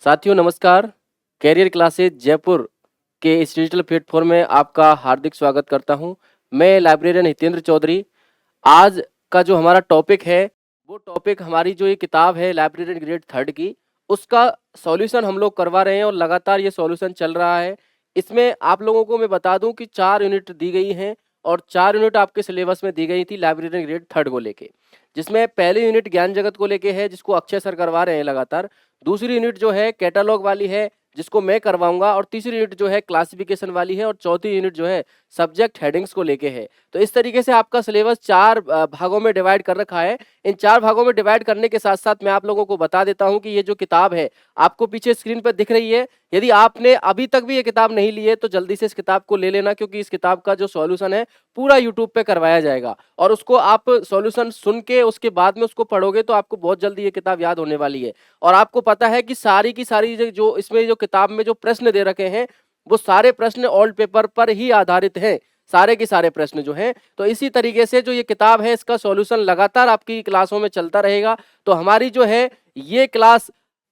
साथियों नमस्कार। Career classes Jaipur के इस डिजिटल प्लेटफॉर्म में आपका हार्दिक स्वागत करता हूं। मैं लाइब्रेरियन हितेंद्र चौधरी। आज का जो हमारा टॉपिक है वो टॉपिक हमारी जो ये किताब है लाइब्रेरियन ग्रेड थर्ड की, उसका सॉल्यूशन हम लोग करवा रहे हैं और लगातार ये सॉल्यूशन चल रहा है। इसमें आप लोगों को मैं बता दूं कि 4 यूनिट दी गई हैं और 4 यूनिट आपके सिलेबस में दी गई थी लाइब्रेरियन ग्रेड थर्ड को लेके, जिसमें पहली यूनिट ज्ञान जगत को लेके है जिसको अक्षय सर करवा रहे हैं लगातार। दूसरी यूनिट जो है कैटालॉग वाली है जिसको मैं करवाऊंगा, और तीसरी यूनिट जो है क्लासिफिकेशन वाली है, और चौथी यूनिट जो है सब्जेक्ट हेडिंग्स को लेके है। तो इस तरीके से आपका सिलेबस 4 भागों में डिवाइड कर रखा है। इन 4 भागों में डिवाइड करने के साथ साथ मैं आप लोगों को बता देता हूं कि ये जो किताब है आपको पीछे स्क्रीन पर दिख रही है। यदि आपने अभी तक भी ये किताब नहीं ली है तो जल्दी से इस किताब को ले लेना, क्योंकि इस किताब का जो सॉल्यूशन है पूरा यूट्यूब पे करवाया जाएगा और उसको आप सॉल्यूशन सुन के उसके बाद में उसको पढ़ोगे तो आपको बहुत जल्दी ये किताब याद होने वाली है। और आपको पता है कि सारी की सारी जो इसमें जो किताब में जो प्रश्न दे रखे हैं वो सारे प्रश्न ओल्ड पेपर पर ही आधारित हैं, सारे के सारे प्रश्न जो हैं। तो इसी तरीके से जो ये किताब है इसका सॉल्यूशन लगातार आपकी क्लासों में चलता रहेगा। तो हमारी जो है ये क्लास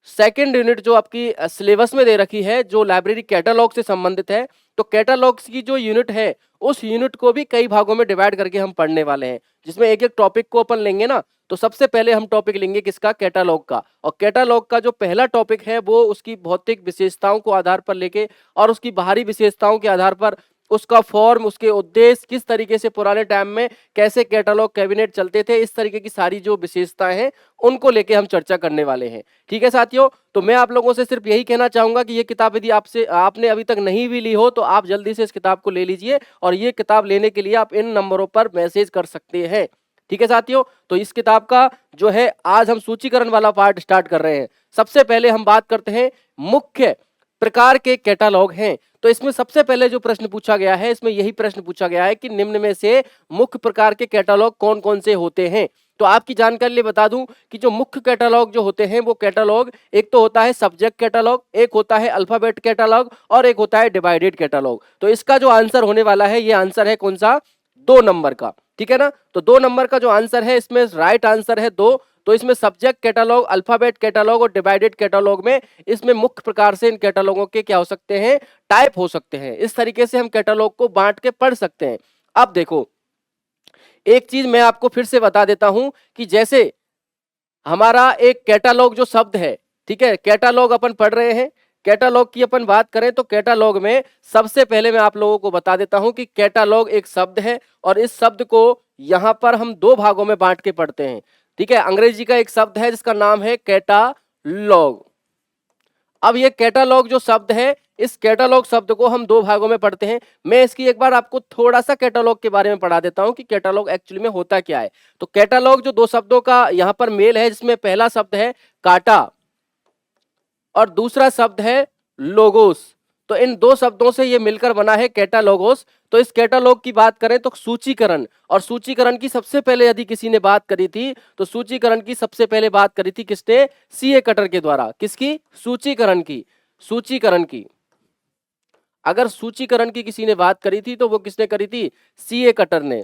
सेकंड यूनिट जो आपकी सिलेबस में दे रखी है जो लाइब्रेरी कैटलॉग से संबंधित है, तो कैटलॉग्स की जो यूनिट है उस यूनिट को भी कई भागों में डिवाइड करके हम पढ़ने वाले हैं, जिसमें एक एक टॉपिक को अपन लेंगे ना। तो सबसे पहले हम टॉपिक लेंगे किसका, कैटालॉग का। और कैटालॉग का जो पहला टॉपिक है वो उसकी भौतिक विशेषताओं को आधार पर लेके और उसकी बाहरी विशेषताओं के आधार पर उसका फॉर्म, उसके उद्देश्य, किस तरीके से पुराने टाइम में कैसे कैटालॉग कैबिनेट चलते थे, इस तरीके की सारी जो विशेषताएं हैं उनको लेके हम चर्चा करने वाले हैं। ठीक है साथियों, तो मैं आप लोगों से सिर्फ यही कहना चाहूंगा कि ये किताब यदि आपने अभी तक नहीं भी ली हो तो आप जल्दी से इस किताब को ले लीजिए, और ये किताब लेने के लिए आप इन नंबरों पर मैसेज कर सकते हैं। ठीक है साथियों, तो इस किताब का जो है आज हम सूचीकरण वाला पार्ट स्टार्ट कर रहे हैं। सबसे पहले हम बात करते हैं मुख्य प्रकार के कैटालॉग हैं। तो इसमें सबसे पहले जो प्रश्न पूछा गया है, इसमें यही प्रश्न पूछा गया है कि निम्न में से मुख्य प्रकार के कैटालॉग कौन कौन से होते हैं। तो आपकी जानकारी लिए बता दूं कि जो मुख्य कैटालॉग जो होते हैं वो कैटालॉग एक तो होता है सब्जेक्ट कैटालॉग, एक होता है अल्फाबेट कैटालॉग, और एक होता है डिवाइडेड कैटालॉग। तो इसका जो आंसर होने वाला है ये आंसर है कौन सा, 2 नंबर का। ठीक है ना, तो 2 नंबर का जो आंसर है इसमें राइट आंसर है 2। तो इसमें सब्जेक्ट कैटालॉग, अल्फाबेट कैटालॉग और डिवाइडेड कैटालॉग में इसमें मुख्य प्रकार से इन कैटालॉगों के क्या हो सकते हैं, टाइप हो सकते हैं। इस तरीके से हम कैटालॉग को बांट के पढ़ सकते हैं। अब देखो, एक चीज मैं आपको फिर से बता देता हूं कि जैसे हमारा एक कैटालॉग जो शब्द है, ठीक है, कैटालॉग अपन पढ़ रहे हैं। कैटालॉग की अपन बात करें तो कैटालॉग में सबसे पहले मैं आप लोगों को बता देता हूं कि कैटालॉग एक शब्द है और इस शब्द को यहां पर हम 2 भागों में बांट के पढ़ते हैं। ठीक है, अंग्रेजी का एक शब्द है जिसका नाम है कैटालॉग। अब ये कैटालॉग जो शब्द है, इस कैटालॉग शब्द को हम 2 भागों में पढ़ते हैं। मैं इसकी एक बार आपको थोड़ा सा कैटालॉग के बारे में पढ़ा देता हूं कि कैटालॉग एक्चुअली में होता क्या है। तो कैटालॉग जो 2 शब्दों का यहां पर मेल है, जिसमें पहला शब्द है काटा और दूसरा शब्द है लोगोस। तो इन 2 शब्दों से ये मिलकर बना है कैटालॉगोस। तो इस कैटालॉग की बात करें तो सूचीकरण, और सूचीकरण की सबसे पहले यदि किसी ने बात करी थी तो सूचीकरण की सबसे पहले बात करी थी किसने, सीए कटर के द्वारा। किसकी, सूचीकरण की। सूचीकरण की अगर सूचीकरण की किसी ने बात करी थी तो वो किसने करी थी, सीए कटर ने।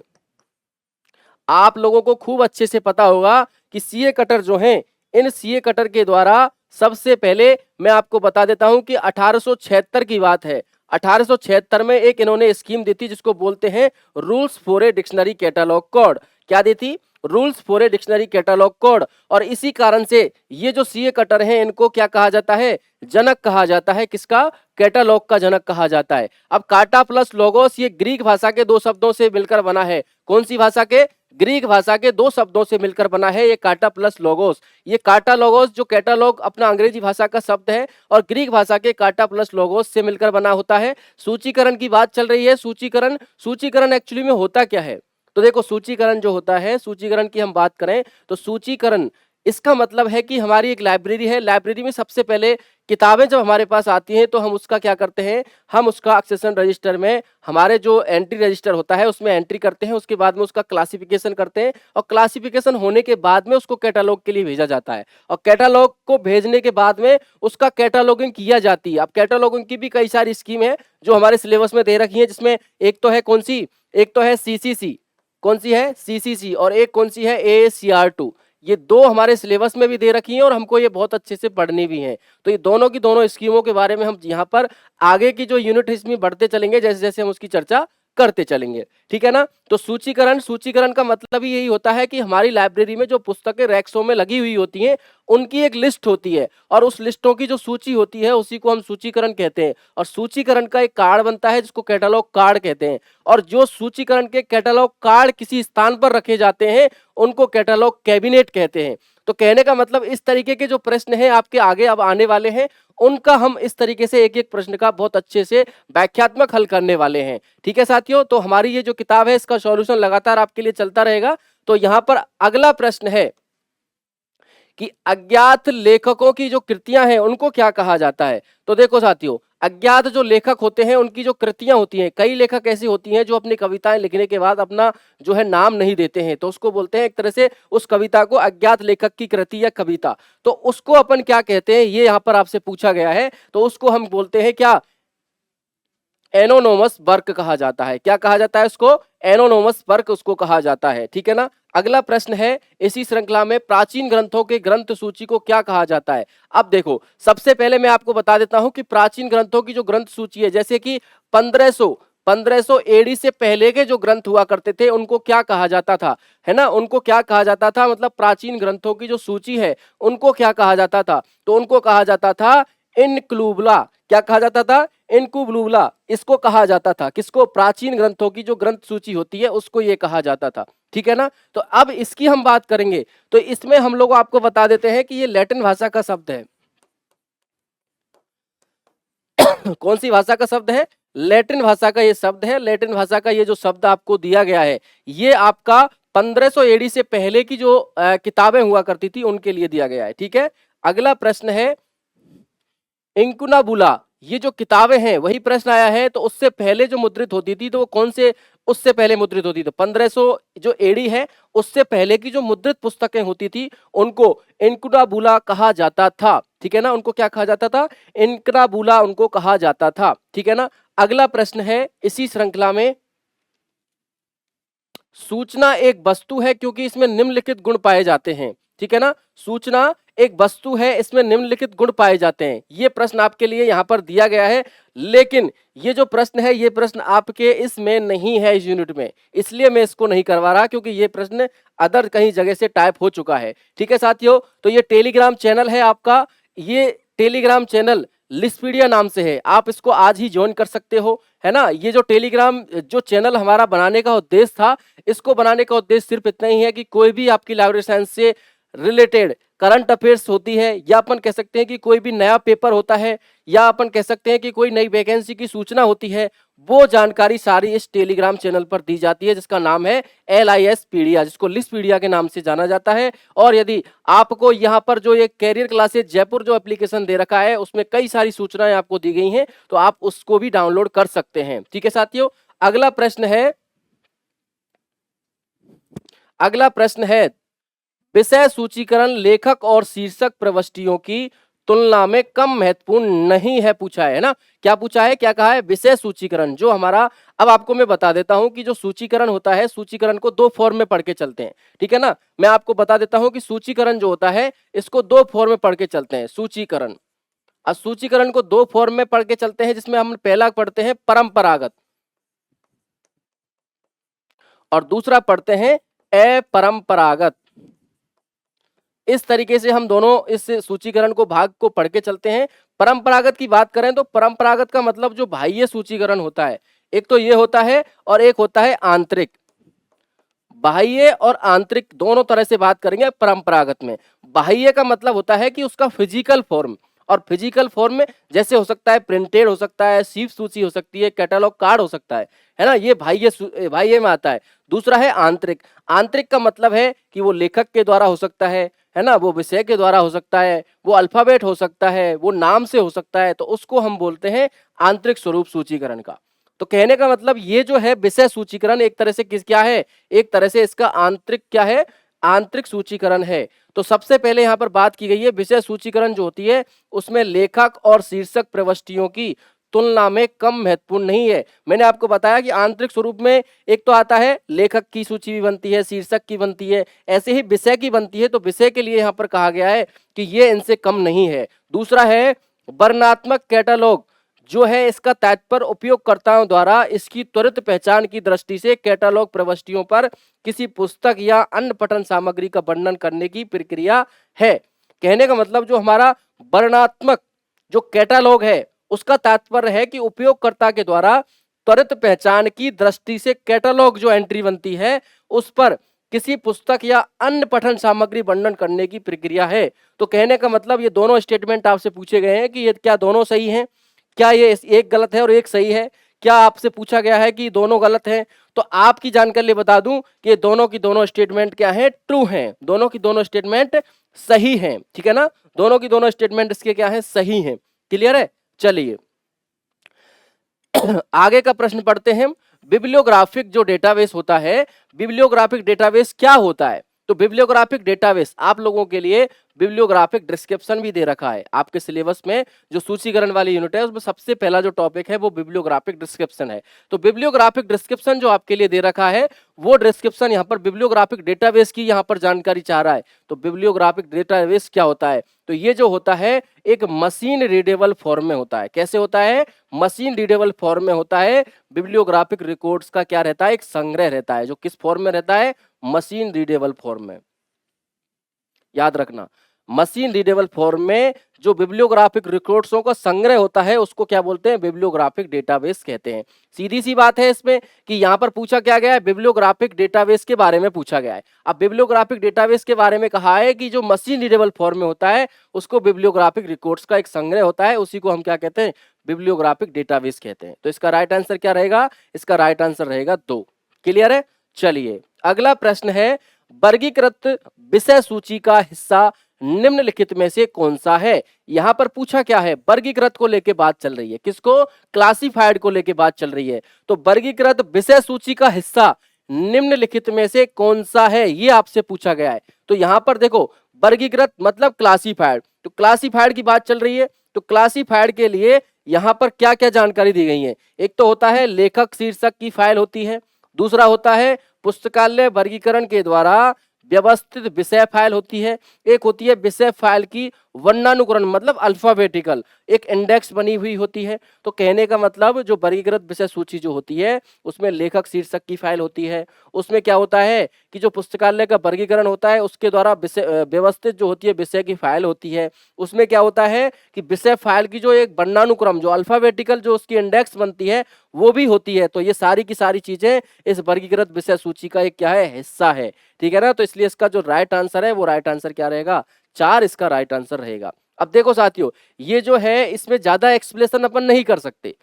आप लोगों को खूब अच्छे से पता होगा कि सीए कटर जो हैं, इन सीए कटर के द्वारा सबसे पहले मैं आपको बता देता हूं कि 1876 की बात है। 1876 में एक इन्होंने स्कीम दी थी जिसको बोलते हैं rules for a dictionary catalogue code. क्या दी थी, rules for a dictionary catalogue code. और इसी कारण से ये जो सीए कटर हैं इनको क्या कहा जाता है, जनक कहा जाता है। किसका, कैटालॉग का जनक कहा जाता है। अब काटा प्लस लोगोस ये ग्रीक भाषा के 2 शब्दों से मिलकर बना है। कौन सी भाषा के, ग्रीक भाषा के 2 शब्दों से मिलकर बना है ये काटा प्लस लोगोस। ये काटा लोगोस जो कैटालॉग अपना अंग्रेजी भाषा का शब्द है और ग्रीक भाषा के काटा प्लस लोगोस से मिलकर बना होता है। सूचीकरण की बात चल रही है। सूचीकरण एक्चुअली में होता क्या है, तो देखो सूचीकरण जो होता है, सूचीकरण की हम बात करें तो सूचीकरण इसका मतलब है कि हमारी एक लाइब्रेरी है। लाइब्रेरी में सबसे पहले किताबें जब हमारे पास आती हैं तो हम उसका क्या करते हैं, हम उसका एक्सेशन रजिस्टर में, हमारे जो एंट्री रजिस्टर होता है उसमें एंट्री करते हैं। उसके बाद में उसका क्लासिफिकेशन करते हैं और क्लासिफिकेशन होने के बाद में उसको कैटालॉग के लिए भेजा जाता है। और कैटालॉग को भेजने के बाद में उसका कैटालॉगिंग किया जाती है। अब कैटालॉगिंग की भी कई सारी स्कीम है जो हमारे सिलेबस में दे रखी है, जिसमें एक तो है कौन सी, एक तो है सीसीसी। कौन सी है, सीसीसी। और एक कौन सी है, AACR2। ये दो हमारे सिलेबस में भी दे रखी हैं और हमको ये बहुत अच्छे से पढ़नी भी हैं। तो ये दोनों की दोनों स्कीमों के बारे में हम यहाँ पर आगे की जो यूनिट इसमें बढ़ते चलेंगे, जैसे जैसे हम उसकी चर्चा करते चलेंगे, ठीक है ना। तो सूचीकरण, सूचीकरण का मतलब ही यही होता है कि हमारी लाइब्रेरी में जो पुस्तकें रैक्सों में लगी हुई होती हैं उनकी एक लिस्ट होती है और उस लिस्टों की जो सूची होती है उसी को हम सूचीकरण कहते हैं। और सूचीकरण का एक कार्ड बनता है जिसको कैटलॉग कार्ड कहते हैं, और जो सूचीकरण के कैटलॉग कार्ड किसी स्थान पर रखे जाते हैं उनको कैटलॉग कैबिनेट कहते हैं। तो कहने का मतलब इस तरीके के जो प्रश्न हैं आपके आगे अब आने वाले हैं, उनका हम इस तरीके से एक एक प्रश्न का बहुत अच्छे से व्याख्यात्मक हल करने वाले हैं, ठीक है साथियों। तो हमारी ये जो किताब है इसका सॉल्यूशन लगातार आपके लिए चलता रहेगा। तो यहाँ पर अगला प्रश्न है कि अज्ञात लेखकों की जो कृतियां हैं उनको क्या कहा जाता है। तो देखो साथियों, अज्ञात जो लेखक होते हैं उनकी जो कृतियां होती हैं, कई लेखक ऐसी होती हैं जो अपनी कविताएं लिखने के बाद अपना जो है नाम नहीं देते हैं, तो उसको बोलते हैं एक तरह से उस कविता को अज्ञात लेखक की कृति या कविता। तो उसको अपन क्या कहते हैं, ये यहाँ पर आपसे पूछा गया है। तो उसको हम बोलते हैं क्या, एनोनोमस वर्क कहा जाता है। क्या कहा जाता है उसको, एनोनोमस वर्क उसको कहा जाता है, ठीक है ना। अगला प्रश्न है इसी श्रृंखला में, प्राचीन ग्रंथों के ग्रंथ सूची को क्या कहा जाता है। अब देखो, सबसे पहले मैं आपको बता देता हूं कि प्राचीन ग्रंथों की जो ग्रंथ सूची है, जैसे कि 1500 एडी से पहले के जो ग्रंथ हुआ करते थे उनको क्या कहा जाता था, है ना, उनको क्या कहा जाता था, मतलब प्राचीन ग्रंथों की जो सूची है उनको क्या कहा जाता था। तो उनको कहा जाता था इनक्लूबला। क्या कहा जाता था, इनकुबलूबला इसको कहा जाता था। किसको, प्राचीन ग्रंथों की जो ग्रंथ सूची होती है उसको ये कहा जाता था, ठीक है ना। तो अब इसकी हम बात करेंगे, तो इसमें हम लोग आपको बता देते हैं कि ये लैटिन भाषा का शब्द है। कौन सी भाषा का शब्द है, लैटिन भाषा का ये शब्द है। लैटिन भाषा का ये जो शब्द आपको दिया गया है ये आपका 1500 एडी से पहले की जो किताबें हुआ करती थी उनके लिए दिया गया है, ठीक है। अगला प्रश्न है इंकुनाबुला, ये जो किताबें हैं वही प्रश्न आया है। तो उससे पहले जो मुद्रित होती थी तो वो कौन से, उससे पहले मुद्रित होती थी 1500 जो एडी है उससे पहले की जो मुद्रित पुस्तकें होती थी उनको इंकुनाबुला कहा जाता था, ठीक है ना। उनको क्या कहा जाता था, इंकुनाबुला उनको कहा जाता था, ठीक है ना। अगला प्रश्न है इसी श्रृंखला में, सूचना एक वस्तु है क्योंकि इसमें निम्नलिखित गुण पाए जाते हैं, ठीक है ना। सूचना एक वस्तु है, इसमें निम्नलिखित गुण पाए जाते हैं। ये प्रश्न आपके लिए यहाँ पर दिया गया है, लेकिन ये जो प्रश्न है ये प्रश्न आपके इसमें नहीं है इस यूनिट में, इसलिए मैं इसको नहीं करवा रहा क्योंकि ये प्रश्न अदर कहीं जगह से टाइप हो चुका है, ठीक है साथियों। तो ये टेलीग्राम चैनल है आपका, ये टेलीग्राम चैनल लिस्टपीडिया नाम से है, आप इसको आज ही ज्वाइन कर सकते हो, है ना। ये जो टेलीग्राम जो चैनल हमारा बनाने का उद्देश्य था, इसको बनाने का उद्देश्य सिर्फ इतना ही है कि कोई भी आपकी लाइब्रेरी साइंस से रिलेटेड करंट अफेयर्स होती है, या अपन कह सकते हैं कि कोई भी नया पेपर होता है, या अपन कह सकते हैं कि कोई नई वैकेंसी की सूचना होती है, वो जानकारी सारी इस टेलीग्राम चैनल पर दी जाती है जिसका नाम है LIS पीडिया, जिसको लिस्टपीडिया के नाम से जाना जाता है। और यदि आपको यहाँ पर जो ये कैरियर क्लासेज जयपुर जो एप्लीकेशन दे रखा है उसमें कई सारी सूचनाएं आपको दी गई हैं, तो आप उसको भी डाउनलोड कर सकते हैं, ठीक है साथियों। अगला प्रश्न है, अगला प्रश्न है विषय सूचीकरण लेखक और शीर्षक प्रविष्टियों की तुलना में कम महत्वपूर्ण नहीं है, पूछा है ना। क्या पूछा है, क्या कहा है, विषय सूचीकरण जो हमारा, अब आपको मैं बता देता हूं कि जो सूचीकरण होता है, सूचीकरण को दो फॉर्म में पढ़ के चलते हैं, ठीक है ना। मैं आपको बता देता हूं कि सूचीकरण जो होता है इसको दो फॉर्म में पढ़ के चलते हैं, सूचीकरण। अब सूचीकरण को दो फॉर्म में पढ़ के चलते हैं जिसमें हम पहला पढ़ते हैं परंपरागत और दूसरा पढ़ते हैं अपरंपरागत। इस तरीके से हम दोनों इस सूचीकरण को भाग को पढ़ के चलते हैं। परंपरागत की बात करें तो परंपरागत का मतलब जो बाह्य सूचीकरण होता है, एक तो ये होता है और एक होता है आंतरिक। बाह्य और आंतरिक दोनों तरह से बात करेंगे परंपरागत में। बाह्य का मतलब होता है कि उसका फिजिकल फॉर्म, और फिजिकल फॉर्म में जैसे हो सकता है प्रिंटेड हो सकता है, शीफ सूची हो सकती है, कैटलॉग कार्ड हो सकता है ना, ये बाह्य में आता है। दूसरा है आंतरिक। आंतरिक का मतलब है कि वो लेखक के द्वारा हो सकता है ना, वो विषय के द्वारा हो सकता है, वो अल्फाबेट हो सकता है, वो नाम से हो सकता है, तो उसको हम बोलते हैं आंतरिक स्वरूप सूचीकरण का। तो कहने का मतलब ये जो है विषय सूचीकरण एक तरह से क्या है, एक तरह से इसका आंतरिक क्या है, आंतरिक सूचीकरण है। तो सबसे पहले यहाँ पर बात की गई है विषय सूचीकरण जो होती है उसमें लेखक और शीर्षक प्रविष्टियों की तुलना में कम महत्वपूर्ण नहीं है। मैंने आपको बताया कि आंतरिक स्वरूप में एक तो आता है लेखक की सूची भी बनती है, शीर्षक की बनती है, ऐसे ही विषय की बनती है। तो विषय के लिए यहाँ पर कहा गया है कि ये इनसे कम नहीं है। दूसरा है वर्णनात्मक कैटलॉग जो है, इसका तात्पर्य उपयोगकर्ताओं द्वारा इसकी त्वरित पहचान की दृष्टि से कैटलॉग प्रविष्टियों पर किसी पुस्तक या अन्य पठन सामग्री का वर्णन करने की प्रक्रिया है। कहने का मतलब जो हमारा वर्णनात्मक जो कैटलॉग है उसका तात्पर्य है कि उपयोगकर्ता के द्वारा त्वरित पहचान की दृष्टि से कैटलॉग जो एंट्री बनती है उस पर किसी पुस्तक या अन्य पठन सामग्री वर्णन करने की प्रक्रिया है। तो कहने का मतलब ये दोनों स्टेटमेंट आपसे पूछे गए हैं कि ये क्या दोनों सही हैं, क्या ये एक गलत है और एक सही है, क्या आपसे पूछा गया है कि दोनों गलत हैं। तो आपकी जानकारी लिए बता दूं कि ये दोनों की दोनों स्टेटमेंट क्या है, ट्रू हैं, दोनों की दोनों स्टेटमेंट सही हैं, ठीक है ना, दोनों की दोनों स्टेटमेंट इसके क्या है, सही हैं। क्लियर है, चलिए आगे का प्रश्न पढ़ते हैं। बिब्लियोग्राफिक जो डेटाबेस होता है, बिब्लियोग्राफिक डेटाबेस क्या होता है? तो बिब्लियोग्राफिक डेटाबेस आप लोगों के लिए बिब्लियोग्राफिक डिस्क्रिप्शन भी दे रखा है आपके सिलेबस में। जो सूचीकरण वाली यूनिट है उसमें सबसे पहला जो टॉपिक है वो बिब्लियोग्राफिक डिस्क्रिप्शन है। तो बिब्लियोग्राफिक डिस्क्रिप्शन जो आपके लिए दे रखा है वो डिस्क्रिप्शन यहाँ पर बिब्लियोग्राफिक डेटाबेस की यहाँ पर जानकारी चाह रहा है। तो बिब्लियोग्राफिक डेटाबेस क्या होता है? तो ये जो होता है एक मशीन रीडेबल फॉर्म में होता है। कैसे होता है? मशीन रीडेबल फॉर्म में होता है। बिब्लियोग्राफिक रिकॉर्ड्स का क्या रहता है? एक संग्रह रहता है। जो किस फॉर्म में रहता है? मशीन रीडेबल फॉर्म में। याद रखना, मशीन रीडेबल फॉर्म में जो बिब्लियोग्राफिक रिकॉर्ड्सों का संग्रह होता है उसको क्या बोलते हैं? बिब्लियोग्राफिक डेटाबेस कहते हैं। सीधी सी बात है इसमें कि यहाँ पर पूछा क्या गया है? बिब्लियोग्राफिक डेटाबेस के बारे में पूछा गया है। अब बिब्लियोग्राफिक डेटाबेस के बारे में कहा है कि जो मशीन रीडेबल फॉर्म में होता है उसको बिब्लियोग्राफिक रिकॉर्ड्स का एक संग्रह होता है, उसी को हम क्या कहते हैं? बिब्लियोग्राफिक डेटाबेस कहते हैं। तो इसका राइट आंसर क्या रहेगा? इसका राइट आंसर रहेगा 2। क्लियर है, चलिए अगला प्रश्न है, वर्गीकृत विषय सूची का हिस्सा निम्नलिखित में से कौन सा है? यहां पर पूछा क्या है? वर्गीकृत को लेके बात चल रही है। किसको? क्लासिफाइड को लेके बात चल रही है। तो वर्गीकृत विषय सूची का हिस्सा निम्नलिखित में से कौन सा है, ये आपसे पूछा गया है। तो यहां पर देखो, वर्गीकृत मतलब क्लासिफाइड, तो क्लासिफाइड की बात चल रही है। तो क्लासिफाइड के लिए यहां पर क्या क्या जानकारी दी गई है? एक तो होता है लेखक शीर्षक की फाइल होती है, दूसरा होता है पुस्तकालय वर्गीकरण के द्वारा व्यवस्थित विषय फाइल होती है, एक होती है विषय फाइल की वर्णानुक्रम मतलब अल्फाबेटिकल एक इंडेक्स बनी हुई होती है। तो कहने का मतलब जो वर्गीकृत विषय सूची जो होती है उसमें लेखक शीर्षक की फाइल होती है, उसमें क्या होता है कि जो पुस्तकालय का वर्गीकरण होता है उसके द्वारा विषय व्यवस्थित जो होती है विषय की फाइल होती है, उसमें क्या होता है कि विषय फाइल की जो एक वर्णानुक्रम जो अल्फाबेटिकल जो उसकी इंडेक्स बनती है वो भी होती है। तो ये सारी की सारी चीजें इस वर्गीकृत विषय सूची का एक क्या है? हिस्सा है, ठीक है ना। तो इसलिए इसका जो राइट आंसर है वो राइट आंसर क्या रहेगा? 4 इसका राइट आंसर रहेगा। अब देखो साथियों, ये जो है इसमें ज्यादा एक्सप्लेनेशन अपन नहीं कर सकते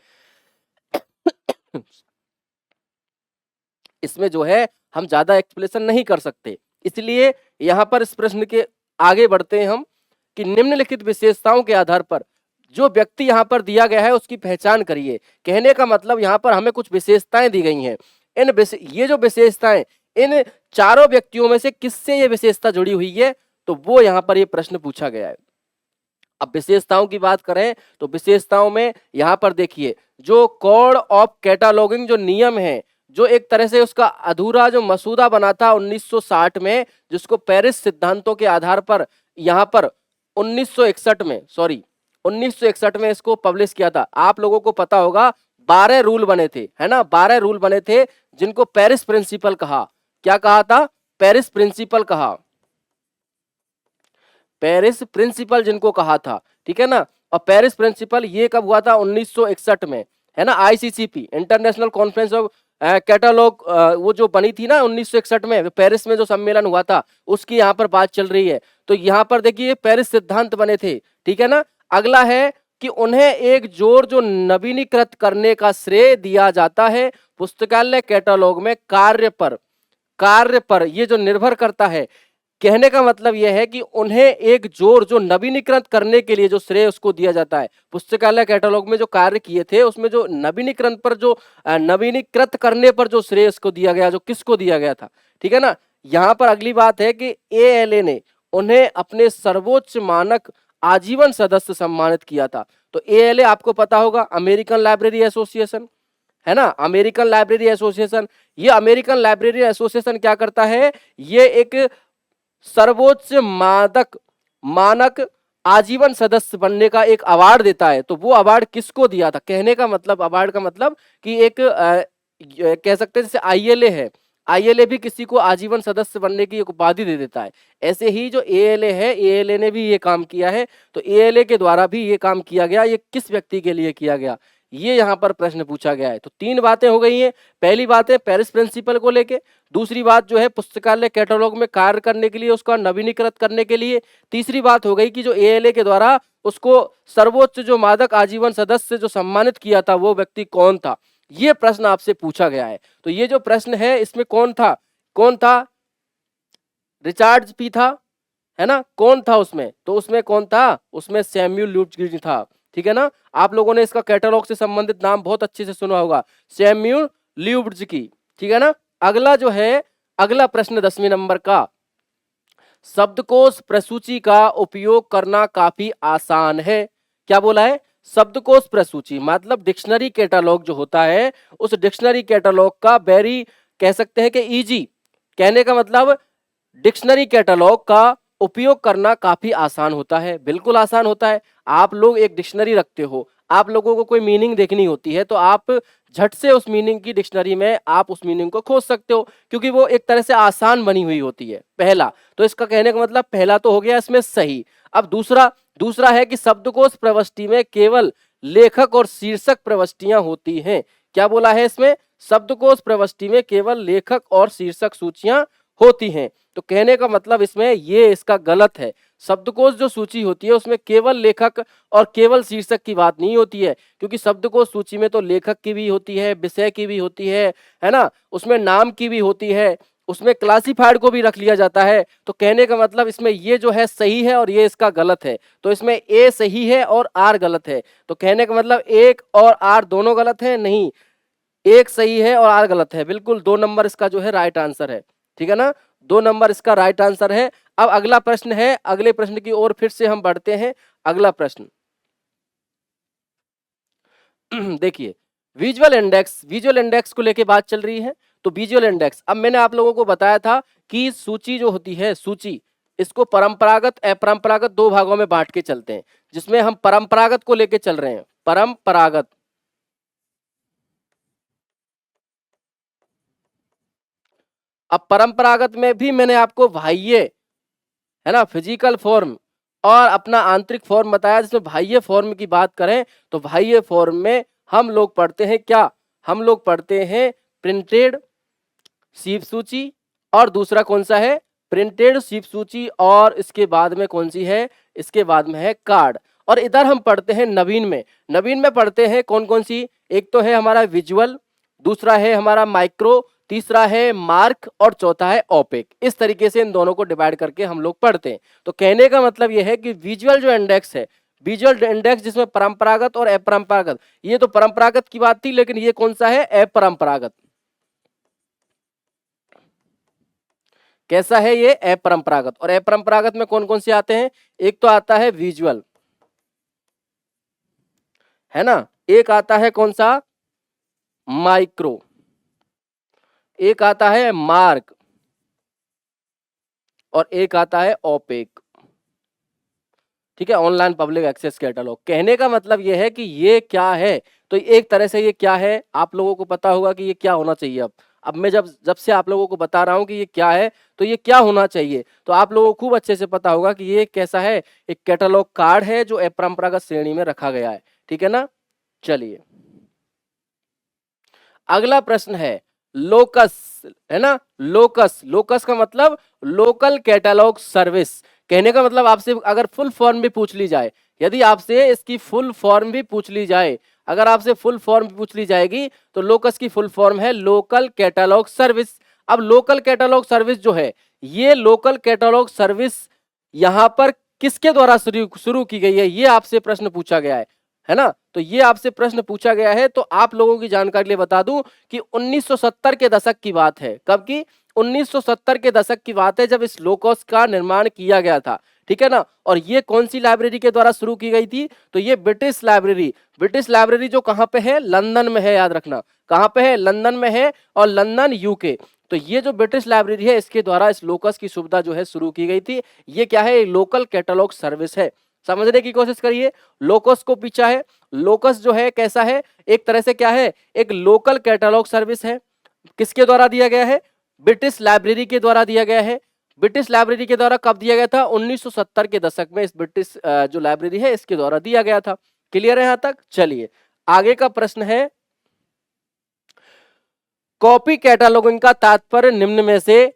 इसमें जो है हम ज्यादा एक्सप्लेनेशन नहीं कर सकते, इसलिए यहां पर इस प्रश्न के आगे बढ़ते हैं हम कि निम्नलिखित विशेषताओं के आधार पर जो व्यक्ति यहां पर दिया गया है उसकी पहचान करिए। कहने का मतलब यहां पर हमें कुछ विशेषताएं दी गई हैं। ये जो विशेषताएं इन चारों व्यक्तियों में से किससे ये विशेषता जुड़ी हुई है, तो वो यहां पर ये प्रश्न पूछा गया है। अब विशेषताओं की बात करें तो विशेषताओं में यहां पर देखिए जो कोड ऑफ कैटालॉगिंग जो नियम है, जो एक तरह से उसका अधूरा जो मसूदा बना था 1960 में, जिसको पेरिस सिद्धांतों के आधार पर यहां पर 1961 में इसको पब्लिश किया था। आप लोगों को पता होगा 12 रूल बने थे, है ना, 12 रूल बने थे जिनको पेरिस प्रिंसिपल कहा। क्या कहा था? पेरिस प्रिंसिपल कहा, पेरिस प्रिंसिपल जिनको कहा था, ठीक है ना। और पेरिस प्रिंसिपल ये कब हुआ था? 1961 में, है ना। ICCP international conference of catalogue वो जो बनी थी ना 1961 में, पेरिस में जो सम्मेलन हुआ था उसकी यहाँ पर बात चल रही है। तो यहाँ पर देखिए पेरिस सिद्धांत बने थे, ठीक है ना। अगला है कि उन्हें एक जोड़ जो नवीनीकृत करने का श्रेय दिया जाता है पुस्तकालय कैटालॉग में कार्य पर ये जो निर्भर करता है। कहने का मतलब यह है कि उन्हें एक जोड़ जो नवीनीकृत करने के लिए जो श्रेय उसको दिया जाता है। पुस्तकालय कैटलॉग में जो कार्य किए थे उसमें जो नवीनीकरण पर जो नवीनीकृत करने पर जो श्रेय उसको दिया गया, जो किसको दिया गया था, ठीक है ना। यहाँ पर अगली बात है कि एएलए ने उन्हें अपने सर्वोच्च मानक आजीवन सदस्य सम्मानित किया था। तो ALA आपको पता होगा, अमेरिकन लाइब्रेरी एसोसिएशन, है ना, अमेरिकन लाइब्रेरी एसोसिएशन। ये अमेरिकन लाइब्रेरी एसोसिएशन क्या करता है, ये एक सर्वोच्च मानक आजीवन सदस्य बनने का एक अवार्ड देता है। तो वो अवार्ड किसको दिया था, कहने का मतलब, अवार्ड का मतलब कि एक कह सकते हैं जैसे ILA है, ILA भी किसी को आजीवन सदस्य बनने की एक उपाधि दे देता है। ऐसे ही जो ALA है, ALA ने भी ये काम किया है। तो ALA के द्वारा भी ये काम किया गया, ये किस व्यक्ति के लिए किया गया, ये यहाँ पर प्रश्न पूछा गया है। तो तीन बातें हो गई हैं। पहली बात है पेरिस प्रिंसिपल को लेके, दूसरी बात जो है पुस्तकालय कैटलॉग में कार्य करने के लिए, उसका नवीनीकृत करने के लिए, तीसरी बात हो गई कि जो ALA के द्वारा उसको सर्वोच्च जो मादक आजीवन सदस्य जो सम्मानित किया था वो व्यक्ति कौन था, ये प्रश्न आपसे पूछा गया है। तो ये जो प्रश्न है इसमें कौन था, रिचार्ड पी था, है ना, कौन था उसमें, तो उसमें कौन था, उसमें सैमुअल ल्यूब्सकी था। ठीक है ना, आप लोगों ने इसका कैटलॉग से संबंधित नाम बहुत अच्छे से सुना होगा, सैमुअल ल्यूब्सकी। ठीक है ना, अगला जो है, अगला प्रश्न 10वें नंबर का, शब्दकोश प्रसूची का उपयोग करना काफी आसान है। क्या बोला है, शब्दकोश प्रसूची मतलब डिक्शनरी कैटलॉग जो होता है, उस डिक्शनरी कैटलॉग का वेरी कह सकते हैं कि इजी, कहने का मतलब डिक्शनरी कैटलॉग का उपयोग करना काफी आसान होता है। बिल्कुल आसान होता है। आप लोग एक डिक्शनरी रखते हो, आप लोगों को कोई मीनिंग देखनी होती है तो आप झट से उस मीनिंग की डिक्शनरी में आप उस मीनिंग को खोज सकते हो, क्योंकि वो एक तरह से आसान बनी हुई होती है। पहला तो इसका कहने का मतलब पहला तो हो गया इसमें सही। अब दूसरा है कि शब्दकोश प्रविष्टि में केवल लेखक और शीर्षक प्रविष्टियां होती हैं। क्या बोला है इसमें, शब्दकोश प्रविष्टि में केवल लेखक और शीर्षक सूचियां होती हैं। तो कहने का मतलब इसमें ये इसका गलत है। शब्दकोश जो सूची होती है उसमें केवल लेखक और केवल शीर्षक की बात नहीं होती है, क्योंकि शब्दकोश सूची में तो लेखक की भी होती है, विषय की भी होती है ना, उसमें नाम की भी होती है, उसमें क्लासिफाइड को भी रख लिया जाता है। तो कहने का मतलब इसमें ये जो है सही है और ये इसका गलत है। तो इसमें ए सही है और आर गलत है। तो कहने का मतलब एक और आर दोनों गलत है, नहीं, एक सही है और आर गलत है। बिल्कुल 2 नंबर इसका जो है राइट आंसर है। ठीक है ना, 2 नंबर इसका राइट आंसर है। अब अगला प्रश्न है, अगले प्रश्न की ओर फिर से हम बढ़ते हैं। अगला प्रश्न देखिए, विजुअल इंडेक्स को लेके बात चल रही है। तो विजुअल इंडेक्स, अब मैंने आप लोगों को बताया था कि सूची जो होती है, सूची, इसको परंपरागत अपरंपरागत दो भागों में बांट के चलते हैं, जिसमें हम परंपरागत को लेके चल रहे हैं। परंपरागत, अब परंपरागत में भी मैंने आपको बाह्य, है ना, फिजिकल फॉर्म और अपना आंतरिक फॉर्म बताया। जिसमें बाह्य फॉर्म की बात करें तो बाह्य फॉर्म में हम लोग पढ़ते हैं क्या, हम लोग पढ़ते हैं प्रिंटेड शीफ सूची, और दूसरा कौन सा है, प्रिंटेड शीफ सूची, और इसके बाद में कौन सी है, इसके बाद में है कार्ड। और इधर हम पढ़ते हैं नवीन में पढ़ते हैं कौन कौन सी, एक तो है हमारा विजुअल, दूसरा है हमारा माइक्रो, तीसरा है मार्क और चौथा है ओपेक। इस तरीके से इन दोनों को डिवाइड करके हम लोग पढ़ते हैं। तो कहने का मतलब यह है कि विजुअल जो इंडेक्स है, विजुअल इंडेक्स जिसमें परंपरागत और अपरंपरागत, ये तो परंपरागत की बात थी, लेकिन ये कौन सा है, अपरंपरागत। कैसा है ये, अपरंपरागत। और अपरंपरागत में कौन कौन से आते हैं, एक तो आता है विजुअल, है ना, एक आता है कौन सा, माइक्रो, एक आता है मार्क, और एक आता है ओपेक। ठीक है, ऑनलाइन पब्लिक एक्सेस कैटलॉग। कहने का मतलब यह है कि ये क्या है, तो एक तरह से ये क्या है, आप लोगों को पता होगा कि ये क्या होना चाहिए। अब मैं जब से आप लोगों को बता रहा हूं कि ये क्या है, तो ये क्या होना चाहिए, तो आप लोगों को खूब अच्छे से पता होगा कि ये कैसा है, एक कैटलॉग कार्ड है जो अपरंपरागत श्रेणी में रखा गया है। ठीक है ना, चलिए अगला प्रश्न है लोकस, है ना, लोकस का मतलब लोकल कैटलॉग सर्विस। कहने का मतलब आपसे अगर फुल फॉर्म भी पूछ ली जाए, यदि आपसे इसकी फुल फॉर्म भी पूछ ली जाए, अगर आपसे फुल फॉर्म भी पूछ ली जाएगी, तो लोकस की फुल फॉर्म है लोकल कैटलॉग सर्विस। अब लोकल कैटलॉग सर्विस जो है, ये लोकल कैटलॉग सर्विस यहां पर किसके द्वारा शुरू की गई है, ये आपसे प्रश्न पूछा गया है ना। तो ये आपसे प्रश्न पूछा गया है। तो आप लोगों की जानकारी के लिए बता दूं कि 1970 के दशक की बात है। कब की, 1970 के दशक की बात है, जब इस लोकस का निर्माण किया गया था। ठीक है ना। और ये कौन सी लाइब्रेरी के द्वारा शुरू की गई थी, तो ये ब्रिटिश लाइब्रेरी जो कहाँ पे है, लंदन में है, याद रखना कहाँ पे है, लंदन में है, और लंदन यूके। तो ये जो ब्रिटिश लाइब्रेरी है इसके द्वारा इस लोकस की सुविधा जो है शुरू की गई थी। ये क्या है, लोकल कैटलॉग सर्विस है। समझने की कोशिश करिए, लोकस को पीछा है। लोकस जो है कैसा है, एक तरह से क्या है, एक लोकल कैटलॉग सर्विस है। किसके द्वारा दिया गया है, ब्रिटिश लाइब्रेरी के द्वारा दिया गया है। ब्रिटिश लाइब्रेरी के द्वारा कब दिया गया था, 1970 के दशक में इस ब्रिटिश जो लाइब्रेरी है इसके द्वारा दिया गया था। क्लियर है यहां तक। चलिए आगे का प्रश्न है, कॉपी कैटलॉगिंग का तात्पर्य निम्न में से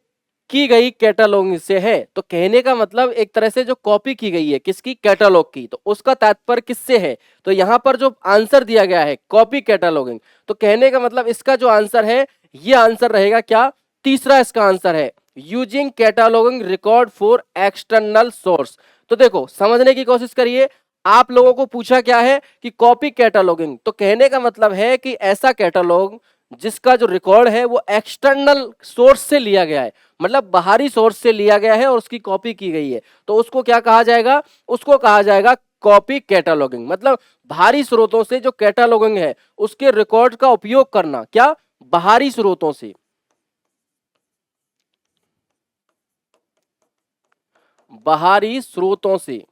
की गई कैटलॉगिंग से है। तो कहने का मतलब एक तरह से जो कॉपी की गई है किसकी, कैटलॉग की, तो उसका तात्पर्य किससे है। तो यहां पर जो आंसर दिया गया है कॉपी कैटलॉगिंग, तो कहने का मतलब इसका जो आंसर है ये आंसर रहेगा क्या, तीसरा इसका आंसर है, using cataloguing record for external source. तो देखो समझने की कोशिश करिए, आप लोगों को पूछा क्या है कि कॉपी कैटलॉगिंग, तो कहने का मतलब है कि ऐसा कैटलॉग जिसका जो रिकॉर्ड है वो एक्सटर्नल सोर्स से लिया गया है, मतलब बाहरी सोर्स से लिया गया है और उसकी कॉपी की गई है, तो उसको क्या कहा जाएगा, उसको कहा जाएगा कॉपी कैटलॉगिंग। मतलब बाहरी स्रोतों से जो कैटलॉगिंग है उसके रिकॉर्ड का उपयोग करना, क्या, बाहरी स्रोतों से, बाहरी स्रोतों से,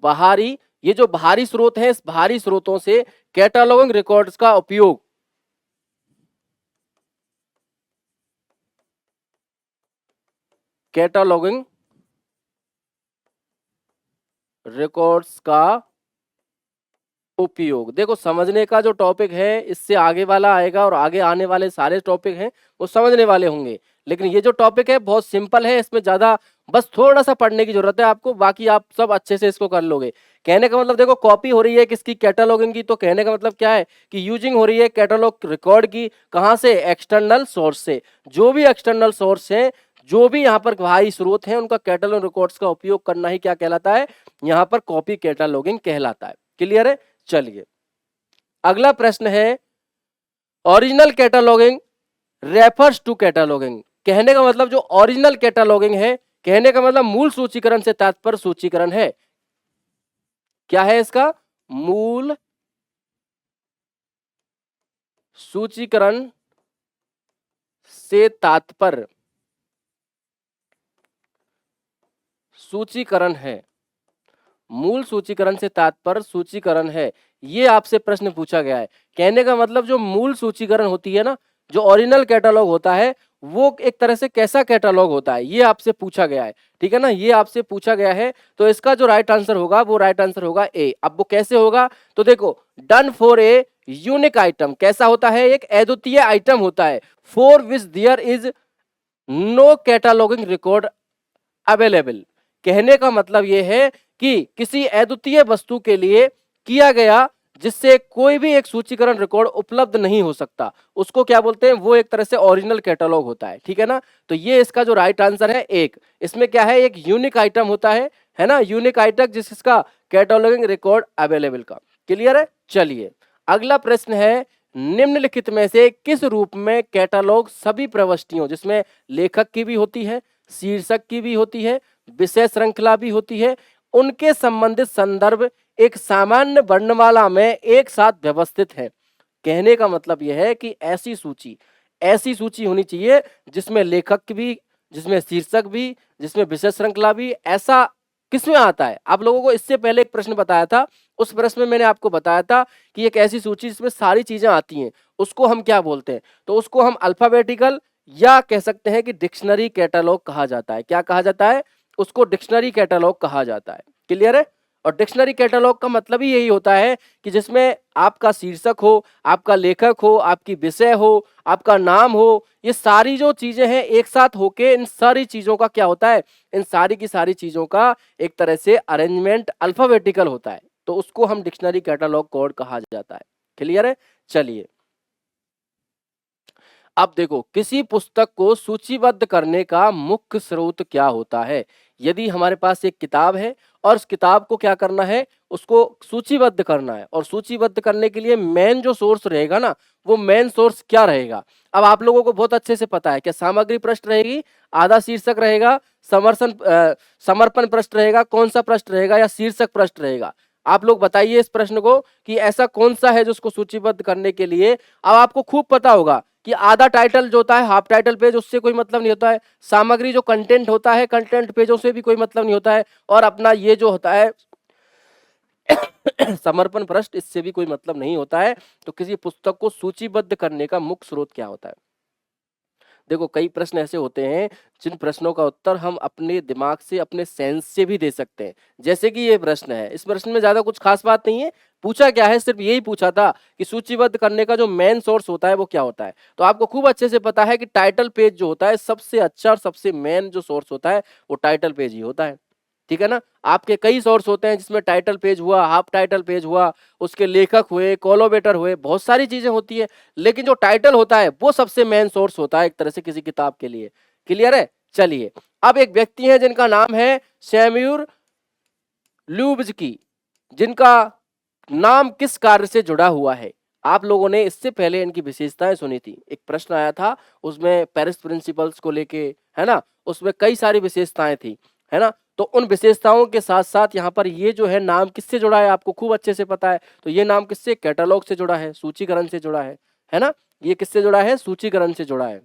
बाहरी, ये जो बाहरी स्रोत है इस बाहरी स्रोतों से कैटलॉगिंग रिकॉर्ड्स का उपयोग, कैटलॉगिंग रिकॉर्ड्स का उपयोग। देखो समझने का जो टॉपिक है इससे आगे वाला आएगा और आगे आने वाले सारे टॉपिक हैं वो समझने वाले होंगे, लेकिन ये जो टॉपिक है बहुत सिंपल है, इसमें ज्यादा बस थोड़ा सा पढ़ने की जरूरत है आपको, बाकी आप सब अच्छे से इसको कर लोगे। कहने का मतलब देखो कॉपी हो रही है किसकी, कैटलॉगिंग की, तो कहने का मतलब क्या है कि यूजिंग हो रही है कैटलॉग रिकॉर्ड की, कहां से, एक्सटर्नल सोर्स से। जो भी एक्सटर्नल सोर्स है, जो भी यहाँ पर बाहरी स्रोत है, उनका कैटलॉग रिकॉर्ड्स का उपयोग करना ही क्या कहलाता है, यहाँ पर कॉपी कैटलॉगिंग कहलाता है। क्लियर है। चलिए अगला प्रश्न है, original cataloguing refers to cataloguing. कहने का मतलब जो ओरिजिनल कैटलॉगिंग है, कहने का मतलब मूल सूचीकरण से तात्पर्य सूचीकरण है। क्या है इसका, मूल सूचीकरण से तात्पर्य सूचीकरण है, मूल सूचीकरण से तात्पर्य सूचीकरण है। ये आपसे प्रश्न पूछा गया है। कहने का मतलब जो मूल सूचीकरण होती है ना, जो ओरिजिनल कैटलॉग होता है वो एक तरह से कैसा कैटलॉग होता है, ये आपसे पूछा गया है। ठीक है ना, ये आपसे पूछा गया है, तो इसका जो राइट आंसर होगा वो राइट आंसर होगा ए। अब वो कैसे होगा, तो देखो done for a unique item, कैसा होता है, एक अद्वितीय आइटम होता है, for which there is no cataloguing record available. कहने का मतलब यह है कि किसी अद्वितीय वस्तु के लिए किया गया जिससे कोई भी एक सूचीकरण रिकॉर्ड उपलब्ध नहीं हो सकता, उसको क्या बोलते हैं, वो एक तरह से ओरिजिनल कैटलॉग होता है। ठीक है ना, तो ये इसका जो राइट आंसर है एक, इसमें क्या है, एक यूनिक आइटम होता है ना, यूनिक आइटम जिसका कैटलॉगिंग रिकॉर्ड अवेलेबल का। क्लियर है। चलिए अगला प्रश्न है, निम्नलिखित में से किस रूप में कैटलॉग सभी प्रविष्टियों, जिसमें लेखक की भी होती है, शीर्षक की भी होती है, विषय श्रृंखला भी होती है, उनके संबंधित संदर्भ एक सामान्य वर्णमाला में एक साथ व्यवस्थित है। कहने का मतलब यह है कि ऐसी सूची होनी चाहिए जिसमें लेखक भी, जिसमें शीर्षक भी, जिसमें विषय श्रृंखला भी। ऐसा किसमें आता है, आप लोगों को इससे पहले एक प्रश्न बताया था, उस प्रश्न में मैंने आपको बताया था कि एक ऐसी सूची जिसमें सारी चीजें आती हैं उसको हम क्या बोलते हैं, तो उसको हम अल्फाबेटिकल या कह सकते हैं कि डिक्शनरी कैटलॉग कहा जाता है। क्या कहा जाता है, उसको डिक्शनरी कैटलॉग कहा जाता है। क्लियर है। और डिक्शनरी कैटलॉग का मतलब ही यही होता है कि जिसमें आपका शीर्षक हो, आपका लेखक हो, आपकी विषय हो, आपका नाम हो, ये सारी जो चीजें हैं एक साथ होके इन सारी चीजों का क्या होता है, इन सारी की सारी चीजों का एक तरह से अरेंजमेंट अल्फाबेटिकल होता है, तो उसको हम डिक्शनरी कैटलॉग कोड कहा जाता है। क्लियर है। चलिए अब देखो, किसी पुस्तक को सूचीबद्ध करने का मुख्य स्रोत क्या होता है, यदि हमारे पास एक किताब है और उस किताब को क्या करना है, उसको सूचीबद्ध करना है, और सूचीबद्ध करने के लिए मेन जो सोर्स रहेगा ना, वो मेन सोर्स क्या रहेगा? अब आप लोगों को बहुत अच्छे से पता है क्या सामग्री पृष्ठ रहेगी, आधा शीर्षक रहेगा, समर्पण पृष्ठ रहेगा, कौन सा पृष्ठ रहेगा, या शीर्षक पृष्ठ रहेगा? आप लोग बताइए इस प्रश्न को कि ऐसा कौन सा है जो उसको सूचीबद्ध करने के लिए। अब आपको खूब पता होगा कि आधा टाइटल जो होता है, हाफ टाइटल पेज, उससे कोई मतलब नहीं होता है। सामग्री जो कंटेंट होता है, कंटेंट पेजों से भी कोई मतलब नहीं होता है। और अपना ये जो होता है समर्पण पृष्ठ, इससे भी कोई मतलब नहीं होता है। तो किसी पुस्तक को सूचीबद्ध करने का मुख्य स्रोत क्या होता है? देखो, कई प्रश्न ऐसे होते हैं जिन प्रश्नों का उत्तर हम अपने दिमाग से, अपने सेंस से भी दे सकते हैं। जैसे कि ये प्रश्न है, इस प्रश्न में ज्यादा कुछ खास बात नहीं है। पूछा क्या है, सिर्फ यही पूछा था कि सूचीबद्ध करने का जो मेन सोर्स होता है वो क्या होता है। तो आपको खूब अच्छे से पता है कि टाइटल पेज जो होता है, सबसे अच्छा और सबसे मेन जो सोर्स होता है वो टाइटल पेज ही होता है। ठीक है ना? आपके कई सोर्स होते हैं जिसमें टाइटल पेज हुआ, हाफ टाइटल पेज हुआ, उसके लेखक हुए, कोलैबोरेटर हुए, बहुत सारी चीजें होती है। लेकिन जो टाइटल होता है वो सबसे मेन सोर्स होता है एक तरह से किसी किताब के लिए। क्लियर है? चलिए, अब एक व्यक्ति है जिनका नाम है सैम्यूल ल्यूब्स्की, जिनका नाम किस कार्य से जुड़ा हुआ है? आप लोगों ने इससे पहले इनकी विशेषताएं सुनी थी। एक प्रश्न आया था, उसमें पेरिस प्रिंसिपल्स को लेके, है ना, उसमें कई सारी विशेषताएं थी, है ना। तो उन विशेषताओं के साथ साथ यहाँ पर ये जो है नाम किससे जुड़ा है, आपको खूब अच्छे से पता है। तो ये नाम किससे, कैटलॉग से जुड़ा है, सूचीकरण से जुड़ा है ना। ये किससे जुड़ा है, सूचीकरण से जुड़ा है।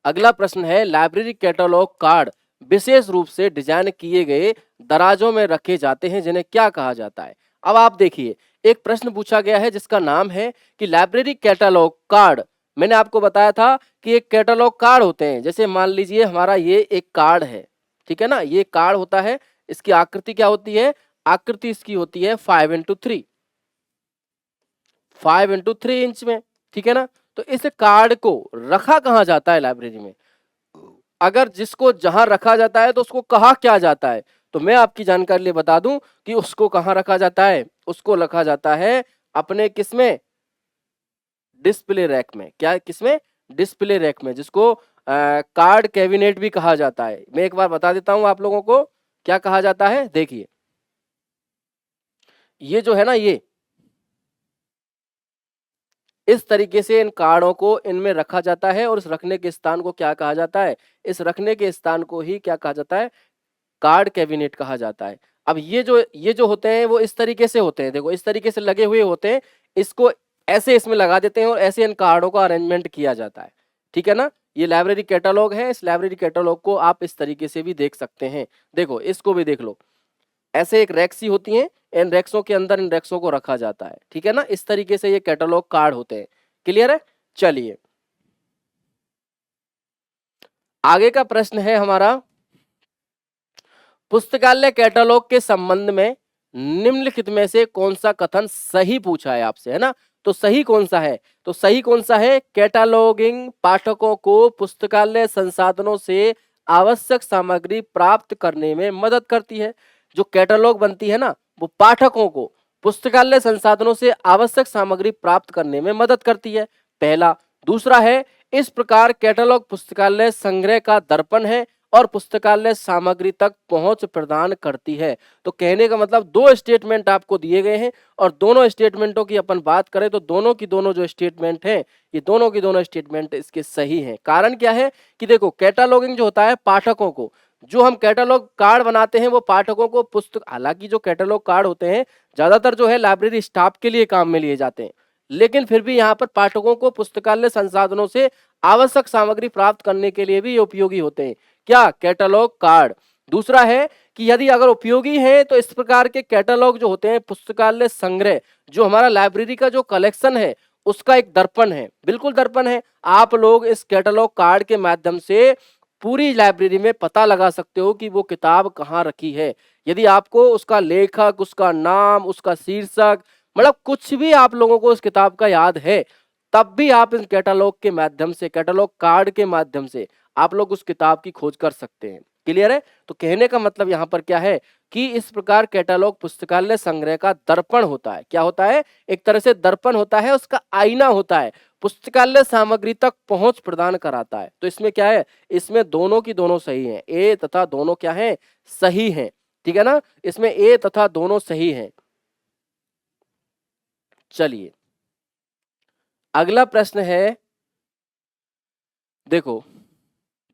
अगला प्रश्न है, लाइब्रेरी कैटलॉग कार्ड विशेष रूप से डिजाइन किए गए दराजों में रखे जाते हैं, जिन्हें क्या कहा जाता है? अब आप देखिए, एक प्रश्न पूछा गया है जिसका नाम है कि लाइब्रेरी कैटलॉग कार्ड। मैंने आपको बताया था कि एक कैटलॉग कार्ड होते हैं। जैसे मान लीजिए हमारा ये एक कार्ड है, ठीक है ना, ये कार्ड होता है। इसकी आकृति क्या होती है? आकृति इसकी होती है 5x3, 5x3 इंच में, ठीक है ना। तो इस कार्ड को रखा कहाँ जाता है लाइब्रेरी में? अगर जिसको जहां रखा जाता है तो उसको कहा क्या जाता है? तो मैं आपकी जानकारी लिए बता दूं कि उसको कहां रखा जाता है, उसको रखा जाता है अपने किसमें, डिस्प्ले रैक में। क्या, किसमें? डिस्प्ले रैक में, जिसको कार्ड कैबिनेट भी कहा जाता है। मैं एक बार बता देता हूं आप लोगों को क्या कहा जाता है। देखिए, ये जो है ना, ये इस तरीके से इन कार्डों को इनमें रखा जाता है, और इस रखने के स्थान को क्या कहा जाता है? इस रखने के स्थान को ही क्या कहा जाता है? कार्ड कैबिनेट कहा जाता है। अब ये जो होते हैं वो इस तरीके से होते हैं, देखो इस तरीके से लगे हुए होते हैं। इसको ऐसे इसमें लगा देते हैं और ऐसे इन कार्डों का अरेंजमेंट किया जाता है। ठीक है ना? ये लाइब्रेरी कैटलॉग है। इस लाइब्रेरी कैटलॉग को आप इस तरीके से भी देख सकते हैं। देखो, इसको भी देख लो, ऐसे एक रैक्स ही होती हैं, इन रैक्सों के अंदर इन रैक्सों को रखा जाता है। ठीक है ना? इस तरीके से ये कैटलॉग कार्ड होते हैं। क्लियर है? चलिए, आगे का प्रश्न है हमारा, पुस्तकालय कैटलॉग के संबंध में निम्नलिखित में से कौन सा कथन सही पूछा है आपसे, है ना। तो सही कौन सा है? तो सही कौन सा है? कैटलॉगिंग पाठकों को पुस्तकालय संसाधनों से आवश्यक सामग्री प्राप्त करने में मदद करती है। जो कैटलॉग बनती है ना, वो पाठकों को पुस्तकालय संसाधनों से आवश्यक सामग्री प्राप्त करने में मदद करती है, पहला। दूसरा है, इस प्रकार कैटलॉग पुस्तकालय संग्रह का दर्पण है और पुस्तकालय सामग्री तक पहुंच प्रदान करती है। तो कहने का मतलब, दो स्टेटमेंट आपको दिए गए हैं, और दोनों स्टेटमेंटों की अपन बात करें तो दोनों की दोनों जो स्टेटमेंट हैं, ये दोनों की दोनों स्टेटमेंट इसके सही हैं। कारण क्या है कि देखो, कैटलॉगिंग जो होता है पाठकों को, जो हम कैटलॉग कार्ड बनाते हैं वो पाठकों को पुस्तक, हालांकि जो कैटलॉग कार्ड होते हैं ज्यादातर जो है लाइब्रेरी स्टाफ के लिए काम में लिए जाते हैं, लेकिन फिर भी यहाँ पर पाठकों को पुस्तकालय संसाधनों से आवश्यक सामग्री प्राप्त करने के लिए भी ये उपयोगी होते हैं। क्या? Catalogue card. दूसरा है कि यदि अगर उपयोगी है तो इस प्रकार के कैटलॉग जो होते हैं पुस्तकालय संग्रह, जो हमारा लाइब्रेरी का जो कलेक्शन है उसका एक दर्पण है, बिल्कुल दर्पण है। आप लोग इस कैटलॉग कार्ड के माध्यम से पूरी लाइब्रेरी में पता लगा सकते हो कि वो किताब कहाँ रखी है। यदि आपको उसका लेखक, उसका नाम, उसका शीर्षक, मतलब कुछ भी आप लोगों को उस किताब का याद है, तब भी आप इन कैटलॉग के माध्यम से, कैटलॉग कार्ड के माध्यम से आप लोग उस किताब की खोज कर सकते हैं। क्लियर है? तो कहने का मतलब यहाँ पर क्या है कि इस प्रकार कैटलॉग पुस्तकालय संग्रह का दर्पण होता है। क्या होता है? एक तरह से दर्पण होता है, उसका आईना होता है। पुस्तकालय सामग्री तक पहुंच प्रदान कराता है। तो इसमें क्या है, इसमें दोनों की दोनों सही हैं, ए तथा दोनों क्या है, सही हैं, ठीक है ना, इसमें ए तथा दोनों सही हैं। चलिए अगला प्रश्न है, देखो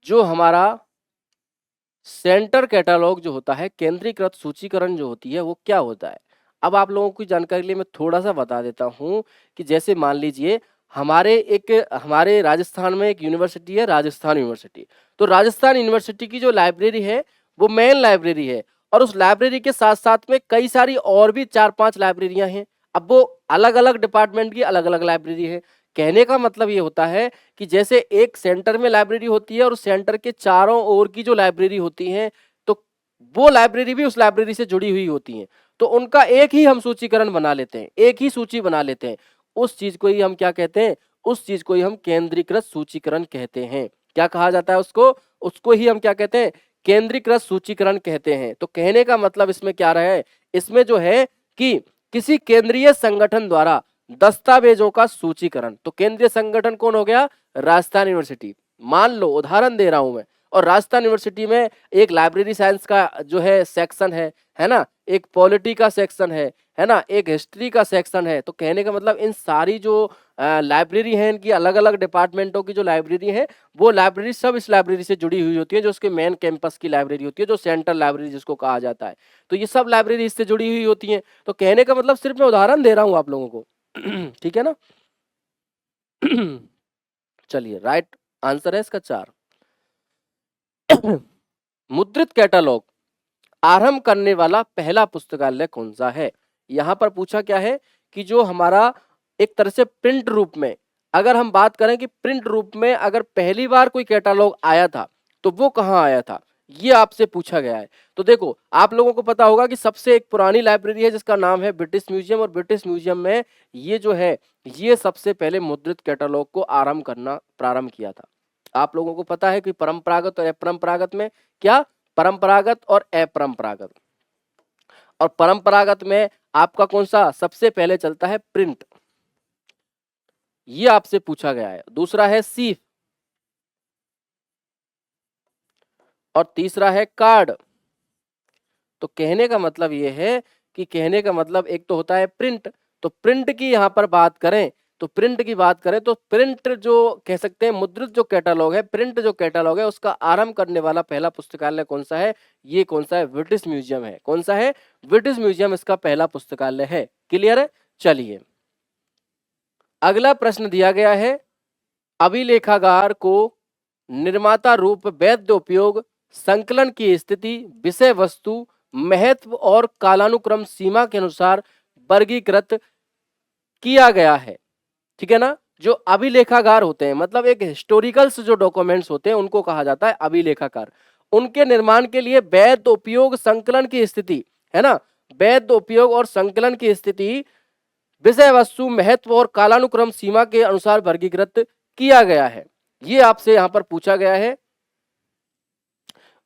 जो हमारा सेंटर कैटालॉग जो होता है, केंद्रीकृत सूचीकरण जो होती है, वो क्या होता है। अब आप लोगों की जानकारी के लिए मैं थोड़ा सा बता देता हूं कि जैसे मान लीजिए हमारे राजस्थान में एक यूनिवर्सिटी है, राजस्थान यूनिवर्सिटी। तो राजस्थान यूनिवर्सिटी की जो लाइब्रेरी है वो मेन लाइब्रेरी है, और उस लाइब्रेरी के साथ साथ में कई सारी और भी 4-5 लाइब्रेरियां हैं। अब वो अलग अलग डिपार्टमेंट की अलग अलग लाइब्रेरी है। कहने का मतलब ये होता है कि जैसे एक सेंटर में लाइब्रेरी होती है और उस सेंटर के चारों ओर की जो लाइब्रेरी होती है, तो वो लाइब्रेरी भी उस लाइब्रेरी से जुड़ी हुई होती है। तो उनका एक ही हम सूचीकरण बना लेते हैं, एक ही सूची बना लेते हैं। उस चीज को ही हम क्या कहते हैं, उस चीज को ही हम केंद्रीकृत सूचीकरण कहते हैं। क्या कहा जाता है उसको, उसको ही हम क्या कहते हैं, केंद्रीकृत सूचीकरण कहते हैं। तो कहने का मतलब इसमें क्या रहा है, इसमें जो है कि किसी केंद्रीय संगठन द्वारा दस्तावेजों का सूचीकरण। तो केंद्रीय संगठन कौन हो गया, राजस्थान यूनिवर्सिटी। मान लो उदाहरण दे रहा हूं मैं, और राजस्थान यूनिवर्सिटी में एक लाइब्रेरी साइंस का जो है सेक्शन है ना, एक पॉलिटी का सेक्शन है ना, एक हिस्ट्री का सेक्शन है। तो कहने का मतलब इन सारी जो लाइब्रेरी है, इनकी अलग अलग डिपार्टमेंटों की जो लाइब्रेरी है, वो लाइब्रेरी सब इस लाइब्रेरी से जुड़ी हुई होती है, जो उसके मेन कैंपस की लाइब्रेरी होती है, जो सेंट्रल लाइब्रेरी जिसको कहा जाता है। तो ये सब लाइब्रेरी इससे जुड़ी हुई होती है। तो कहने का मतलब सिर्फ मैं उदाहरण दे रहा हूं आप लोगों को ठीक है ना चलिए राइट आंसर है इसका 4। मुद्रित कैटलॉग आरंभ करने वाला पहला पुस्तकालय कौन सा है। यहां पर पूछा क्या है कि जो हमारा एक तरह से प्रिंट रूप में, अगर हम बात करें कि प्रिंट रूप में अगर पहली बार कोई कैटलॉग आया था तो वो कहां आया था, ये आपसे पूछा गया है। तो देखो आप लोगों को पता होगा कि सबसे एक पुरानी लाइब्रेरी है जिसका नाम है ब्रिटिश म्यूजियम, और ब्रिटिश म्यूजियम में ये जो है ये सबसे पहले मुद्रित कैटलॉग को आरंभ करना प्रारंभ किया था। आप लोगों को पता है कि परंपरागत और अपरंपरागत में क्या, परंपरागत और अपरंपरागत, और परंपरागत में आपका कौन सा सबसे पहले चलता है, प्रिंट, ये आपसे पूछा गया है। दूसरा है सीफ, और तीसरा है कार्ड। तो कहने का मतलब ये है कि कहने का मतलब एक तो होता है प्रिंट, तो प्रिंट की यहां पर बात करें, तो प्रिंट की बात करें तो प्रिंट जो कह सकते हैं, मुद्रित जो कैटलॉग है, प्रिंट जो कैटलॉग है, उसका आरंभ करने वाला पहला पुस्तकालय कौन सा है, ये कौन सा है, ब्रिटिश म्यूजियम है। कौन सा है, ब्रिटिश म्यूजियम इसका पहला पुस्तकालय है। क्लियर है। चलिए अगला प्रश्न दिया गया है, अभिलेखागार को निर्माता रूप, वैध उपयोग, संकलन की स्थिति, विषय वस्तु, महत्व और कालानुक्रम सीमा के अनुसार वर्गीकृत किया गया है। ठीक है ना। जो अभिलेखागार होते हैं, मतलब एक हिस्टोरिकल्स जो डॉक्यूमेंट्स होते हैं, उनको कहा जाता है अभिलेखागार। उनके निर्माण के लिए वैध उपयोग, संकलन की स्थिति, है ना, वैध उपयोग और संकलन की स्थिति, विषय वस्तु, महत्व और कालानुक्रम सीमा के अनुसार वर्गीकृत किया गया है। ये आपसे यहां पर पूछा गया है।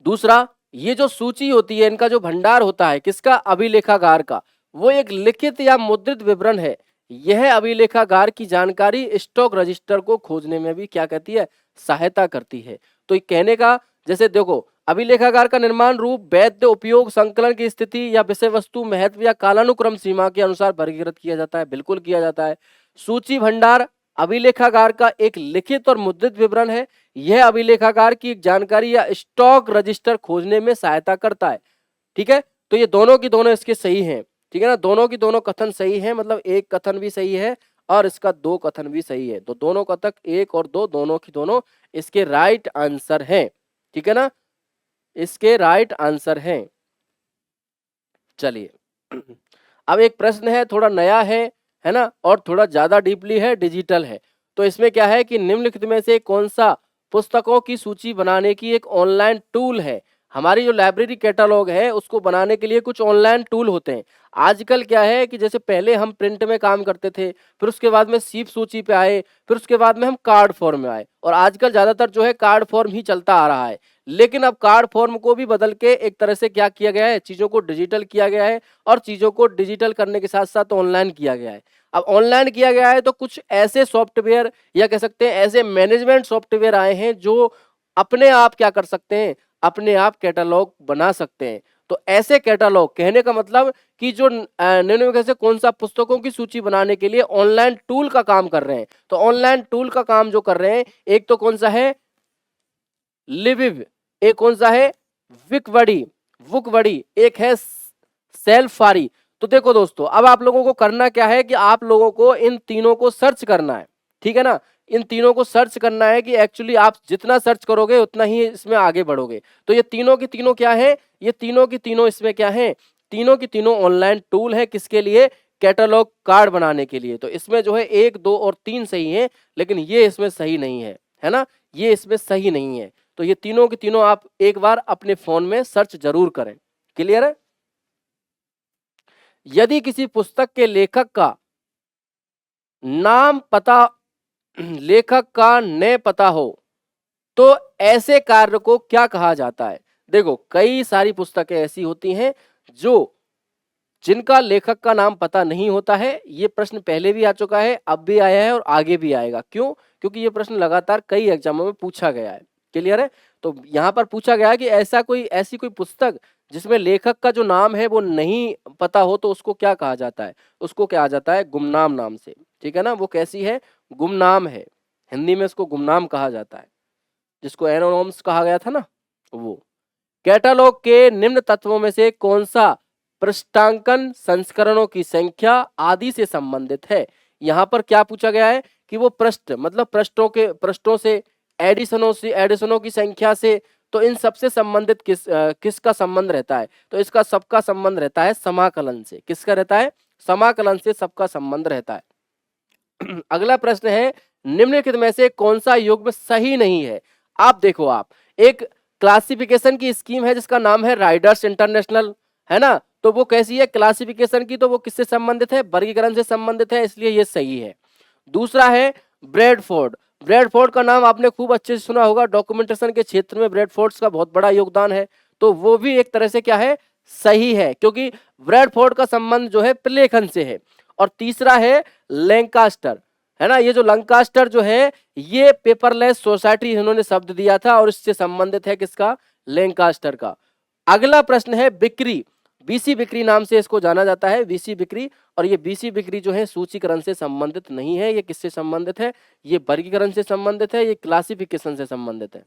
दूसरा, ये जो सूची होती है, इनका जो भंडार होता है, किसका, अभिलेखागार का, वो एक लिखित या मुद्रित विवरण है। यह अभिलेखागार की जानकारी स्टॉक रजिस्टर को खोजने में भी क्या कहती है, सहायता करती है। तो कहने का, जैसे देखो, अभिलेखागार का निर्माण रूप, वैध उपयोग, संकलन की स्थिति या विषय वस्तु, महत्व या कालानुक्रम सीमा के अनुसार वर्गीकृत किया जाता है। बिल्कुल किया जाता है। सूची भंडार अभिलेखागार का एक लिखित और मुद्रित विवरण है। यह अभिलेखागार की जानकारी या स्टॉक रजिस्टर खोजने में सहायता करता है। ठीक है। तो ये दोनों की दोनों इसके सही हैं। ठीक है ना, दोनों की दोनों कथन सही है, मतलब एक कथन भी सही है और इसका दो कथन भी सही है। तो दोनों कथक, एक और दो, दोनों की दोनों इसके राइट आंसर हैं। ठीक है ना, इसके राइट आंसर हैं। चलिए अब एक प्रश्न है, थोड़ा नया है ना, और थोड़ा ज्यादा डीपली है, डिजिटल है। तो इसमें क्या है कि निम्नलिखित में से कौन सा पुस्तकों की सूची बनाने की एक ऑनलाइन टूल है। हमारी जो लाइब्रेरी कैटलॉग है, उसको बनाने के लिए कुछ ऑनलाइन टूल होते हैं। आजकल क्या है कि जैसे पहले हम प्रिंट में काम करते थे, फिर उसके बाद में सीप सूची पे आए, फिर उसके बाद में हम कार्ड फॉर्म में आए, और आजकल ज्यादातर जो है कार्ड फॉर्म ही चलता आ रहा है। लेकिन अब कार्ड फॉर्म को भी बदल के एक तरह से क्या किया गया है, चीजों को डिजिटल किया गया है और चीजों को डिजिटल करने के साथ साथ ऑनलाइन किया गया है। अब ऑनलाइन किया गया है तो कुछ ऐसे सॉफ्टवेयर या कह सकते हैं ऐसे मैनेजमेंट सॉफ्टवेयर आए हैं जो अपने आप क्या कर सकते हैं, अपने आप कैटलॉग बना सकते हैं। तो ऐसे कैटलॉग, कहने का मतलब कि जो निम्नलिखित में से कौन सा पुस्तकों की सूची बनाने के लिए ऑनलाइन टूल का काम कर रहे हैं, तो ऑनलाइन टूल का काम जो कर रहे हैं, एक तो कौन सा है लिविव, एक कौन सा है विकबडी, बुकबडी, एक है सेल्फारी। तो देखो दोस्तों, अब आप लोगों को करना क्या है कि आप लोगों को इन तीनों को सर्च करना है, ठीक है ना। इन तीनों को सर्च करना है कि एक्चुअली आप जितना सर्च करोगे उतना ही इसमें आगे बढ़ोगे। तो ये तीनों की तीनों क्या है, ये तीनों की तीनों इसमें क्या है, तीनों की तीनों ऑनलाइन टूल है, किसके लिए, कैटलॉग कार्ड बनाने के लिए। तो इसमें जो है 1, 2 और 3 सही है, लेकिन ये इसमें सही नहीं है ना, ये इसमें सही नहीं है। तो ये तीनों की तीनों आप एक बार अपने फोन में सर्च जरूर करें। क्लियर है। यदि किसी पुस्तक के लेखक का नाम पता लेखक का न पता हो तो ऐसे कार्य को क्या कहा जाता है। देखो, कई सारी पुस्तकें ऐसी होती हैं जो जिनका लेखक का नाम पता नहीं होता है। ये प्रश्न पहले भी आ चुका है, अब भी आया है और आगे भी आएगा। क्यों? क्योंकि ये प्रश्न लगातार कई एग्जामों में पूछा गया है। क्लियर है। तो यहाँ पर पूछा गया है कि ऐसी कोई पुस्तक जिसमें लेखक का जो नाम है वो नहीं पता हो तो उसको क्या कहा जाता है, उसको क्या आ जाता है, गुमनाम नाम से। ठीक है ना, वो कैसी है, गुमनाम है। हिंदी में इसको गुमनाम कहा जाता है, जिसको एनोनिम्स कहा गया था ना वो। कैटलॉग के निम्न तत्वों में से कौन सा पृष्ठांकन संस्करणों की संख्या आदि से संबंधित है। यहाँ पर क्या पूछा गया है कि वो पृष्ठ मतलब पृष्ठों से, एडिशनों की संख्या से, तो इन सबसे संबंधित किसका संबंध रहता है, तो इसका सबका संबंध रहता है समाकलन से। किसका रहता है, समाकलन से सबका संबंध रहता है। अगला प्रश्न है, निम्नलिखित में से कौन सा युग्म सही नहीं है। आप देखो, आप एक क्लासिफिकेशन की स्कीम है जिसका नाम है राइडर्स इंटरनेशनल, है ना। तो वो कैसी है क्लासिफिकेशन की, तो वो किससे संबंधित है, वर्गीकरण से संबंधित है, इसलिए ये सही है। दूसरा है ब्रैडफोर्ड। ब्रैडफोर्ड का नाम आपने खूब अच्छे से सुना होगा, डॉक्यूमेंटेशन के क्षेत्र में ब्रैडफोर्ड का बहुत बड़ा योगदान है। तो वो भी एक तरह से क्या है, सही है, क्योंकि ब्रैडफोर्ड का संबंध जो है प्रलेखन से है। और तीसरा है लैंकास्टर, है ना। ये जो लंकास्टर जो है ये पेपरलेस सोसाइटी इन्होंने शब्द दिया था और इससे संबंधित है किसका, लैंकास्टर का। अगला प्रश्न है बिक्री। बीसी बिक्री नाम से इसको जाना जाता है, बीसी बिक्री। और ये बीसी बिक्री जो है सूचीकरण से संबंधित नहीं है, ये किससे संबंधित है, ये वर्गीकरण से संबंधित है, ये क्लासिफिकेशन से संबंधित है।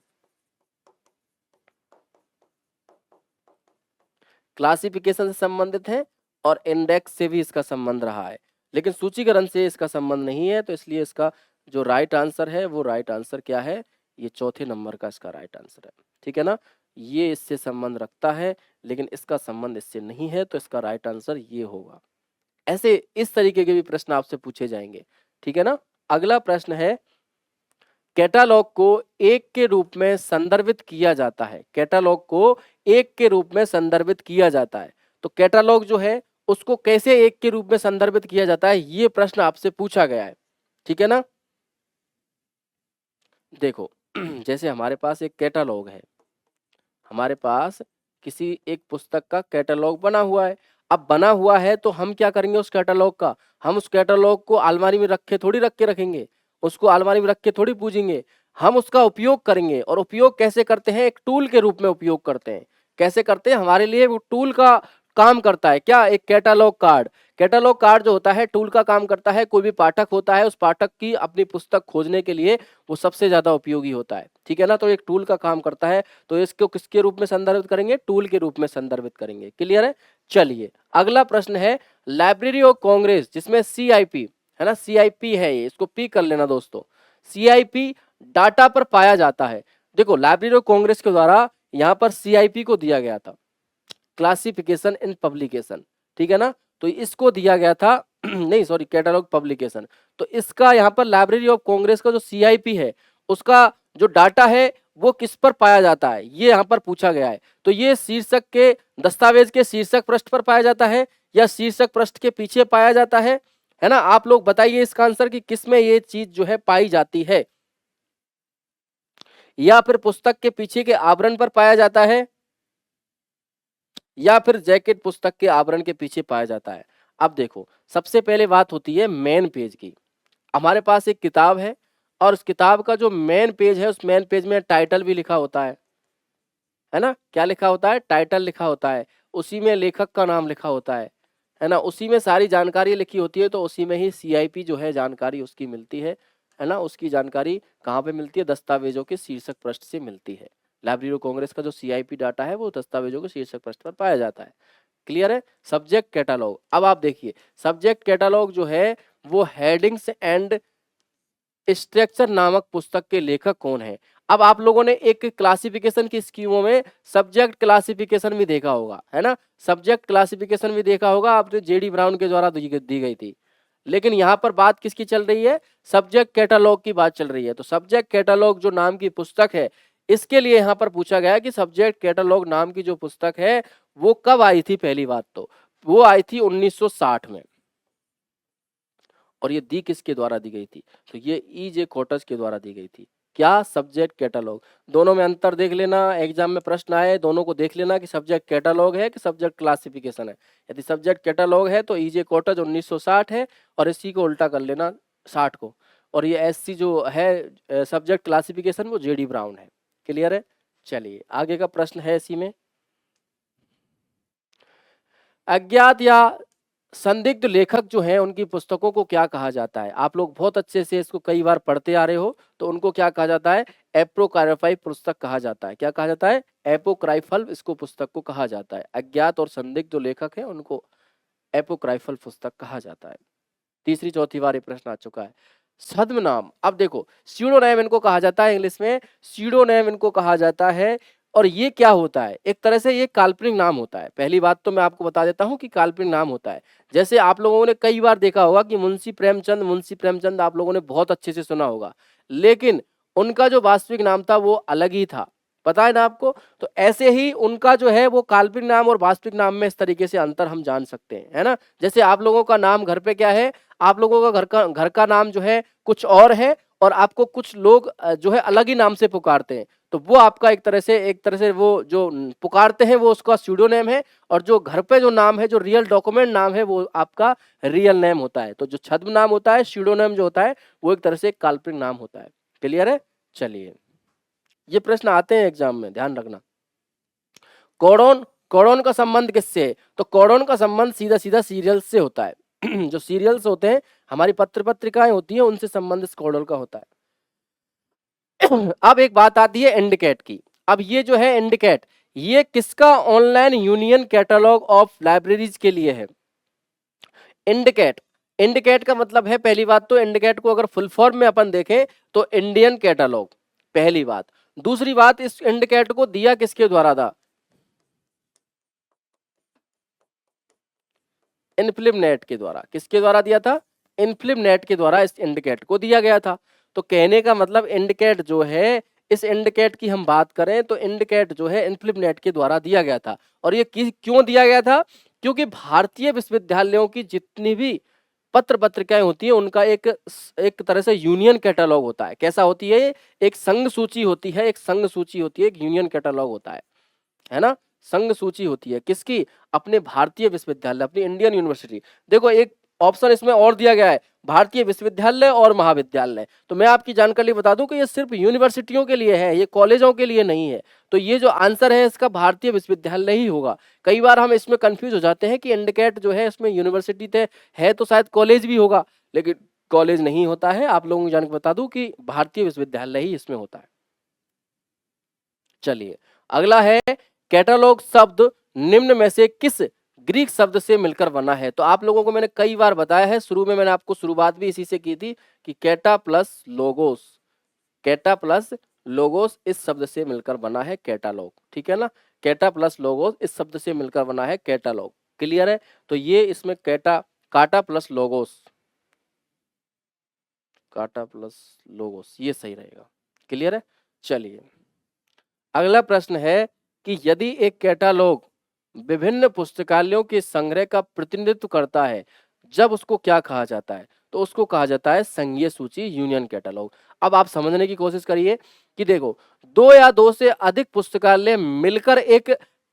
क्लासिफिकेशन से संबंधित है और इंडेक्स से भी इसका संबंध रहा है, लेकिन सूचीकरण से इसका संबंध नहीं है। तो इसलिए इसका जो राइट आंसर है वो राइट आंसर क्या है, ये चौथे नंबर का इसका राइट आंसर है। ठीक है ना, ये इससे संबंध रखता है लेकिन इसका संबंध इससे नहीं है, तो इसका राइट आंसर ये होगा। ऐसे इस तरीके के भी प्रश्न आपसे पूछे जाएंगे। ठीक है ना। अगला प्रश्न है, कैटालॉग को एक के रूप में संदर्भित किया जाता है। कैटालॉग को एक के रूप में संदर्भित किया जाता है, तो कैटालॉग जो है उसको कैसे एक के रूप में संदर्भित किया जाता है, ये प्रश्न आपसे पूछा गया है। ठीक है ना। देखो जैसे हमारे पास एक कैटालॉग है, हमारे पास किसी एक पुस्तक का कैटलॉग बना हुआ है। अब बना हुआ है तो हम क्या करेंगे उस कैटलॉग का, हम उस कैटलॉग को अलमारी में रख के रखेंगे, उसको अलमारी में रख के थोड़ी पूजेंगे। हम उसका उपयोग करेंगे, और उपयोग कैसे करते हैं, एक टूल के रूप में उपयोग करते हैं। कैसे करते हैं, हमारे लिए वो टूल का काम करता है क्या, एक कैटलॉग कार्ड। कैटलॉग कार्ड जो होता है टूल का काम करता है। कोई भी पाठक होता है, उस पाठक की अपनी पुस्तक खोजने के लिए वो सबसे ज्यादा उपयोगी होता है। ठीक है ना, तो एक टूल का काम करता है। तो इसको किसके रूप में संदर्भित करेंगे, टूल के रूप में संदर्भित करेंगे। क्लियर है। चलिए अगला प्रश्न है, लाइब्रेरी ऑफ कांग्रेस जिसमें सीआईपी है ना, सीआईपी है ये, इसको पी कर लेना दोस्तों। सीआईपी डाटा पर पाया जाता है। देखो, लाइब्रेरी ऑफ कांग्रेस के द्वारा यहाँ पर सीआईपी को दिया गया था, क्लासिफिकेशन इन पब्लिकेशन। ठीक है ना, तो इसको दिया गया था नहीं सॉरी, कैटलॉग पब्लिकेशन। तो इसका यहाँ पर लाइब्रेरी ऑफ कांग्रेस का जो सीआईपी है उसका जो डाटा है वो किस पर पाया जाता है, ये यहाँ पर पूछा गया है। तो ये शीर्षक के, दस्तावेज के शीर्षक पृष्ठ पर पाया जाता है या शीर्षक पृष्ठ के पीछे पाया जाता है ना। आप लोग बताइए इसका आंसर कि किस में ये चीज जो है पाई जाती है। या फिर पुस्तक के पीछे के आवरण पर पाया जाता है, या फिर जैकेट पुस्तक के आवरण के पीछे पाया जाता है। अब देखो, सबसे पहले बात होती है मेन पेज की। हमारे पास एक किताब है और उस किताब का जो मेन पेज है, उस मेन पेज में टाइटल भी लिखा होता है ना? क्या लिखा होता है? टाइटल लिखा होता है। उसी में लेखक का नाम लिखा होता है ना? उसी में सारी जानकारी लिखी होती है, तो उसी में ही सीआईपी जो है जानकारी उसकी मिलती है ना? उसकी जानकारी कहाँ पे मिलती है? दस्तावेजों के शीर्षक पृष्ठ से मिलती है। लाइब्रेरी ऑफ कांग्रेस का जो सीआईपी डाटा है वो दस्तावेजों के शीर्षक पृष्ठ पर पाया जाता है। क्लियर है? Subject catalogue. अब आप देखिए, सब्जेक्ट कैटालॉग जो है वो हेडिंग्स एंड स्ट्रक्चर नामक पुस्तक के लेखक कौन है? अब आप लोगों ने एक क्लासिफिकेशन की स्कीमों में सब्जेक्ट क्लासिफिकेशन भी देखा होगा, है ना? सब्जेक्ट क्लासिफिकेशन भी देखा होगा आपने, जेडी ब्राउन के द्वारा दी गई थी। लेकिन यहाँ पर बात किसकी चल रही है? सब्जेक्ट कैटालॉग की बात चल रही है। तो सब्जेक्ट कैटालॉग जो नाम की पुस्तक है, इसके लिए यहाँ पर पूछा गया कि सब्जेक्ट कैटालॉग नाम की जो पुस्तक है वो कब आई थी? पहली बात तो वो आई थी 1960 में। और ये दी किसके द्वारा दी गई थी? तो ये ई.जे. कोटस के द्वारा दी गई थी। क्या? Subject catalogue. दोनों में अंतर देख लेना, एग्जाम में प्रश्न आए दोनों को देख लेना कि सब्जेक्ट कैटालॉग है कि सब्जेक्ट क्लासिफिकेशन है। यदि सब्जेक्ट कैटालॉग है तो ई.जे. कोटस 1960 है और इसी को उल्टा कर लेना 60 को। और ये एससी जो है सब्जेक्ट क्लासिफिकेशन वो जेडी ब्राउन है। क्लियर है? चलिए आगे का प्रश्न है इसी में। अज्ञात या संदिग्ध लेखक जो हैं उनकी पुस्तकों को क्या कहा जाता है? आप लोग बहुत अच्छे से इसको कई बार पढ़ते आ रहे हो, तो उनको क्या कहा जाता है? एपोक्राइफल पुस्तक कहा जाता है। क्या कहा जाता है? एपोक्राइफल इसको पुस्तक को कहा जाता है। अज्ञात और संदिग्ध जो लेखक हैं उनको एपोक्राइफल पुस्तक कहा जाता है। तीसरी चौथी बार ये प्रश्न आ चुका है। छद्मनाम। अब देखो, स्यूडोनेम इनको कहा जाता है, इंग्लिश में स्यूडोनेम इनको कहा जाता है। और ये क्या होता है? एक तरह से ये काल्पनिक नाम होता है। पहली बात तो मैं आपको बता देता हूँ कि काल्पनिक नाम होता है। जैसे आप लोगों ने कई बार देखा होगा कि मुंशी प्रेमचंद आप लोगों ने बहुत अच्छे से सुना होगा, लेकिन उनका जो वास्तविक नाम था वो अलग ही था। पता है ना आपको? तो ऐसे ही उनका जो है वो काल्पनिक नाम और वास्तविक नाम में इस तरीके से अंतर हम जान सकते हैं, है ना? जैसे आप लोगों का नाम घर पे क्या है? आप लोगों का घर का नाम जो है कुछ और है और आपको कुछ लोग जो है अलग ही नाम से पुकारते हैं। तो वो आपका एक तरह से वो जो पुकारते हैं वो उसका स्यूडोनेम है, और जो घर पे जो नाम है, जो रियल डॉक्यूमेंट नाम है, वो आपका रियल नेम होता है। तो जो छद्म नाम होता है, स्यूडोनेम जो होता है, वो एक तरह से एक काल्पनिक नाम होता है। क्लियर है? चलिए, ये प्रश्न आते हैं एग्जाम में, ध्यान रखना। कोडोन, कोडोन का संबंध किससे है? तो कोडोन का संबंध सीधा सीधा सीरियल से होता है। जो सीरियल्स होते हैं, हमारी पत्र पत्रिकाएं होती हैं, उनसे संबंध इस कोडोन का होता है। अब एक बात आती है इंडिकेट की। अब ये जो है इंडिकेट, ये किसका online union catalogue of libraries के लिए है? इंडिकेट, इंडिकेट का मतलब है, पहली बात तो इंडिकेट को अगर फुल फॉर्म में अपन देखें तो इंडियन कैटलॉग, पहली बात। दूसरी बात, इस इंडिकेट को दिया किसके द्वारा था? इनफिल्मनेट के द्वारा। किसके द्वारा दिया था? इनफिल्मनेट के द्वारा इस इंडिकेट को दिया गया था। तो कहने का मतलब इंडिकेट जो है, इस इंडिकेट की हम बात करें तो इंडिकेट जो है इनफिल्मनेट के द्वारा दिया गया था। और ये क्यों दिया गया था? क्योंकि भारतीय विश्वविद्यालयों की जितनी भी पत्र पत्रिकाएं होती है, उनका एक तरह से यूनियन कैटलॉग होता है। कैसा होती है? एक संघ सूची होती है, एक संघ सूची होती है, एक यूनियन कैटलॉग होता है ना? संघ सूची होती है किसकी? अपने भारतीय विश्वविद्यालय, अपनी इंडियन यूनिवर्सिटी। देखो, एक ऑप्शन इसमें और दिया गया है, भारतीय विश्वविद्यालय और महाविद्यालय। तो मैं आपकी जानकारी बता दूं कि ये सिर्फ यूनिवर्सिटियों के लिए है, ये कॉलेजों के लिए नहीं है। तो ये जो आंसर है इसका भारतीय विश्वविद्यालय ही होगा। कई बार हम इसमें कंफ्यूज हो जाते हैं कि इंडिकेट जो है इसमें यूनिवर्सिटी है तो शायद कॉलेज भी होगा, लेकिन कॉलेज नहीं होता है। आप लोगों को जानकर बता दूं कि भारतीय विश्वविद्यालय ही इसमें होता है। चलिए, अगला है, कैटलॉग शब्द निम्न में से किस ग्रीक शब्द से मिलकर बना है? तो आप लोगों को मैंने कई बार बताया है, शुरू में मैंने आपको शुरुआत भी इसी से की थी कि कैटा प्लस लोगोस, कैटा प्लस लोगोस इस शब्द से मिलकर बना है कैटालॉग। ठीक है ना? कैटा प्लस लोगोस इस शब्द से मिलकर बना है कैटालॉग। क्लियर है? तो ये इसमें काटा प्लस लोगोस, काटा प्लस लोगोस, ये सही रहेगा। क्लियर है? चलिए, अगला प्रश्न है कि यदि एक कैटालॉग विभिन्न पुस्तकालयों के संग्रह का प्रतिनिधित्व करता है, जब उसको क्या कहा जाता है? तो उसको कहा जाता है संघीय सूची, यूनियन कैटलॉग। अब आप समझने की कोशिश करिए कि देखो, 2 या 2 से अधिक पुस्तकालय मिलकर एक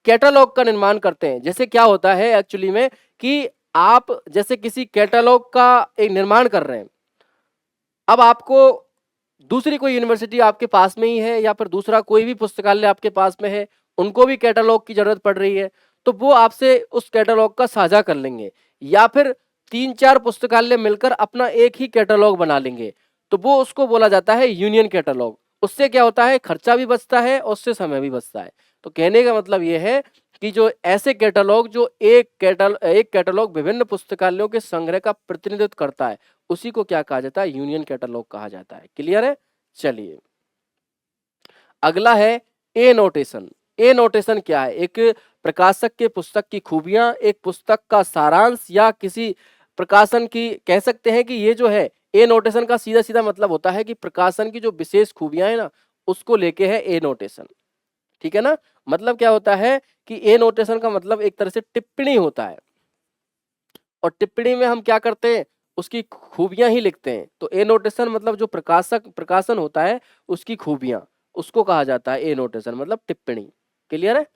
कैटलॉग का निर्माण करते हैं। जैसे क्या होता है एक्चुअली में कि आप जैसे किसी कैटलॉग का एक निर्माण कर रहे हैं, अब आपको दूसरी कोई यूनिवर्सिटी आपके पास में ही है या फिर दूसरा कोई भी पुस्तकालय आपके पास में है, उनको भी कैटलॉग की जरूरत पड़ रही है, तो वो आपसे उस कैटलॉग का साझा कर लेंगे, या फिर 3-4 पुस्तकालय मिलकर अपना एक ही कैटलॉग बना लेंगे, तो वो उसको बोला जाता है यूनियन कैटलॉग। उससे क्या होता है, खर्चा भी बचता है और उससे समय भी बचता है। तो कहने का मतलब ये है कि जो ऐसे कैटलॉग जो एक कैटलॉग विभिन्न पुस्तकालयों के संग्रह का प्रतिनिधित्व करता है, उसी को क्या कहा जाता है, यूनियन कैटलॉग कहा जाता है। क्लियर है? चलिए, अगला है ए नोटेशन। ए नोटेशन क्या है? एक प्रकाशक के पुस्तक की खूबियां, एक पुस्तक का सारांश या किसी प्रकाशन की, कह सकते हैं कि ये जो है ए नोटेशन का सीधा सीधा मतलब होता है कि प्रकाशन की जो विशेष खूबियां है ना, उसको लेके है ए नोटेशन। ठीक है ना? मतलब क्या होता है कि ए नोटेशन का मतलब एक तरह से टिप्पणी होता है, और टिप्पणी में हम क्या करते हैं, उसकी खूबियां ही लिखते हैं। तो ए नोटेशन मतलब जो प्रकाशन होता है उसकी खूबियां, उसको कहा जाता है ए नोटेशन मतलब टिप्पणी। क्लियर है?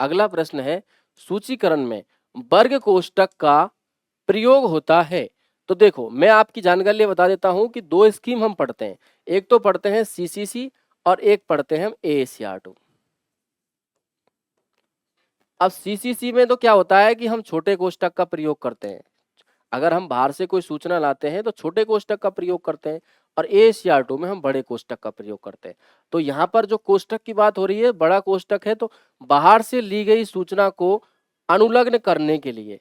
अगला प्रश्न है, सूचीकरण में वर्ग कोष्ठक का प्रयोग होता है। तो देखो, मैं आपकी जानकारी लिए बता देता हूं कि 2 स्कीम हम पढ़ते हैं। एक तो पढ़ते हैं सीसीसी और एक पढ़ते हैं हम एएसीआर2। अब सीसीसी में तो क्या होता है कि हम छोटे कोष्ठक का प्रयोग करते हैं। अगर हम बाहर से कोई सूचना लाते हैं तो छोटे कोष्ठक का प्रयोग करते हैं, और एएसीआर2 में हम बड़े कोष्ठक का प्रयोग करते हैं। तो यहाँ पर जो कोष्ठक की बात हो रही है, बड़ा कोष्ठक है, तो बाहर से ली गई सूचना को अनुलग्न करने के लिए,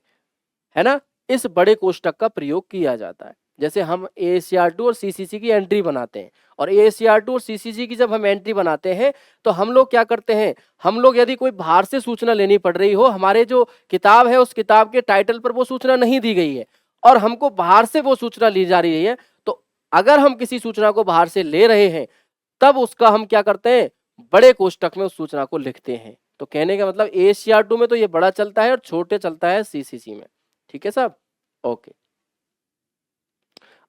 है ना, इस बड़े कोष्ठक का प्रयोग किया जाता है। जैसे हम एएसीआर2 और सीसीसी की एंट्री बनाते हैं, और एएसीआर2 और सीसीसी की जब हम एंट्री बनाते हैं तो हम लोग क्या करते हैं, हम लोग यदि कोई बाहर से सूचना लेनी पड़ रही हो, हमारे जो किताब है उस किताब के टाइटल पर वो सूचना नहीं दी गई है और हमको बाहर से वो सूचना ली जा रही है, तो अगर हम किसी सूचना को बाहर से ले रहे हैं तब उसका हम क्या करते हैं, बड़े कोष्ठक में उस सूचना को लिखते हैं। तो कहने का मतलब एएसीआर2 में तो ये बड़ा चलता है और छोटे चलता है सीसीसी में। ठीक है साहब? ओके।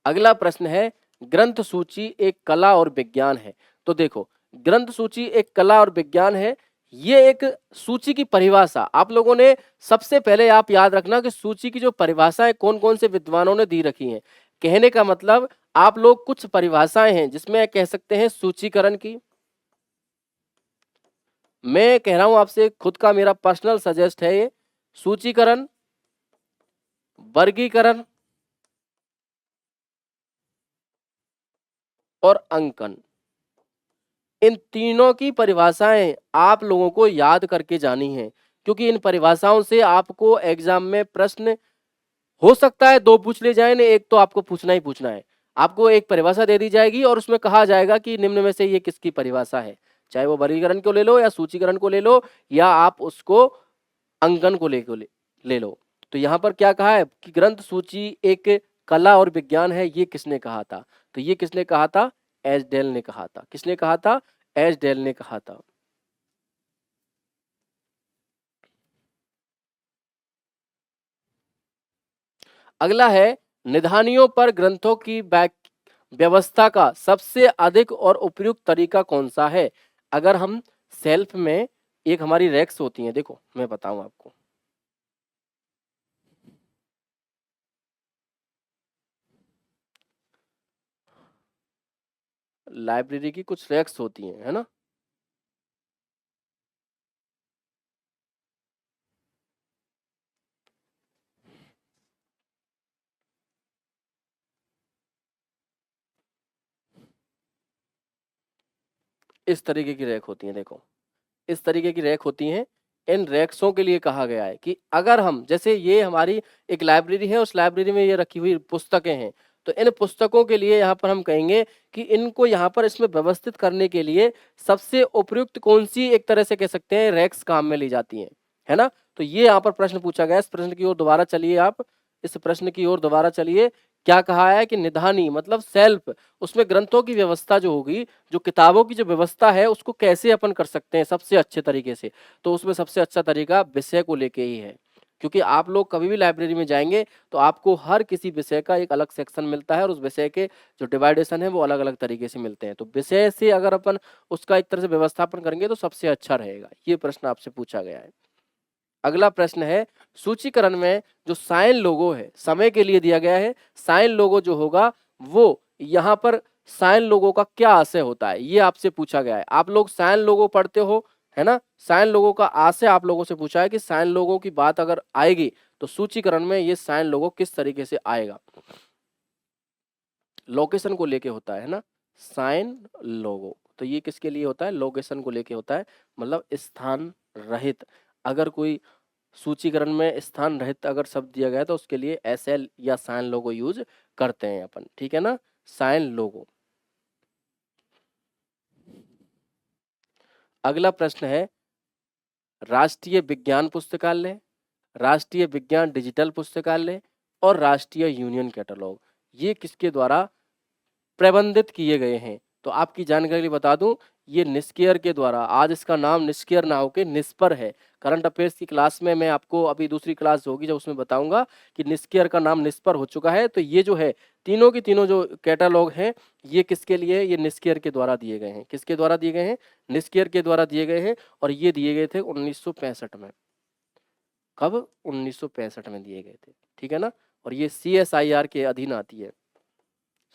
अगला प्रश्न है, ग्रंथ सूची एक कला और विज्ञान है। तो देखो, ग्रंथ सूची एक कला और विज्ञान है। ये एक सूची की परिभाषा आप लोगों ने सबसे पहले आप याद रखना कि सूची की जो परिभाषाएं कौन कौन से विद्वानों ने दी रखी हैं। कहने का मतलब आप लोग कुछ परिभाषाएं हैं जिसमें कह सकते हैं सूचीकरण की। मैं कह रहा हूं आपसे, खुद का मेरा पर्सनल सजेस्ट है ये, सूचीकरण, वर्गीकरण और अंकन, इन तीनों की परिभाषाएं आप लोगों को याद करके जानी है, क्योंकि इन परिभाषाओं से आपको एग्जाम में प्रश्न हो सकता है 2 पूछ ले जाए ने, एक तो आपको पूछना ही पूछना है। आपको एक परिभाषा दे दी जाएगी और उसमें कहा जाएगा कि निम्न में से ये किसकी परिभाषा है, चाहे वो वर्गीकरण को ले लो या सूचीकरण को ले लो या आप उसको अंकन को ले लो। तो यहाँ पर क्या कहा है कि ग्रंथ सूची एक कला और विज्ञान है, ये किसने कहा था? तो ये किसने कहा था? एजडेल ने कहा था। किसने कहा था? एजडेल ने कहा था। अगला है, निधानियों पर ग्रंथों की व्यवस्था का सबसे अधिक और उपयुक्त तरीका कौन सा है? अगर हम सेल्फ में एक हमारी रैक्स होती हैं, देखो मैं बताऊं आपको, लाइब्रेरी की कुछ रैक्स होती हैं, है ना, इस तरीके की रैक होती हैं। देखो, इस तरीके की रैक होती हैं। इन रैक्सों के लिए कहा गया है कि अगर हम, जैसे ये हमारी एक लाइब्रेरी है, उस लाइब्रेरी में ये रखी हुई पुस्तकें हैं, तो इन पुस्तकों के लिए यहाँ पर हम कहेंगे कि इनको यहाँ पर इसमें व्यवस्थित करने के लिए सबसे उपयुक्त कौन सी, एक तरह से कह सकते हैं, रैक्स काम में ली जाती हैं, है ना। तो ये यहाँ पर प्रश्न पूछा गया। इस प्रश्न की ओर दोबारा चलिए आप, इस प्रश्न की ओर दोबारा चलिए क्या कहा है कि निधानी मतलब सेल्फ, उसमें ग्रंथों की व्यवस्था जो होगी, जो किताबों की जो व्यवस्था है उसको कैसे अपन कर सकते हैं सबसे अच्छे तरीके से, तो उसमें सबसे अच्छा तरीका विषय को लेके ही है। क्योंकि आप लोग कभी भी लाइब्रेरी में जाएंगे तो आपको हर किसी विषय का एक अलग सेक्शन मिलता है और उस विषय के जो डिवाइडेशन है वो अलग अलग तरीके से मिलते हैं, तो विषय से अगर अपन उसका एक तरह से व्यवस्थापन करेंगे तो सबसे अच्छा रहेगा। ये प्रश्न आपसे पूछा गया है। अगला प्रश्न है, सूचीकरण में जो साइन लोगो है समय के लिए दिया गया है, साइन लोगो जो होगा वो यहाँ पर साइन लोगो का क्या आशय होता है, ये आपसे पूछा गया है। आप लोग साइन लोगो पढ़ते हो, है ना। साइन लोगो का आशय आप लोगों से पूछा है कि साइन लोगो की बात अगर आएगी तो सूचीकरण में ये साइन लोगो किस तरीके से आएगा। लोकेशन को लेके होता है ना साइन लोगो, तो ये किसके लिए होता है, लोकेशन को लेके होता है, मतलब स्थान रहित। अगर कोई सूचीकरण में स्थान रहित अगर शब्द दिया गया है तो उसके लिए एसएल या साइन लोगो यूज करते हैं अपन, ठीक है ना, साइन लोगो। अगला प्रश्न है, राष्ट्रीय विज्ञान पुस्तकालय, राष्ट्रीय विज्ञान डिजिटल पुस्तकालय और राष्ट्रीय यूनियन कैटलॉग, ये किसके द्वारा प्रबंधित किए गए हैं। तो आपकी जानकारी के लिए बता दूं, ये निस्केयर के द्वारा, आज इसका नाम निस्केयर ना होके निस्पर है। करंट अफेयर्स की क्लास में मैं आपको अभी दूसरी क्लास होगी जब उसमें बताऊंगा कि निस्केयर का नाम निस्पर हो चुका है। तो ये जो है तीनों की तीनों जो कैटालॉग हैं ये किसके लिए, ये निस्केयर के द्वारा दिए गए हैं। किसके द्वारा दिए गए हैं, निस्केयर के द्वारा दिए गए हैं। और ये दिए गए थे 1965 में। कब, 1965 में दिए गए थे, ठीक है ना। और ये CSIR के अधीन आती है,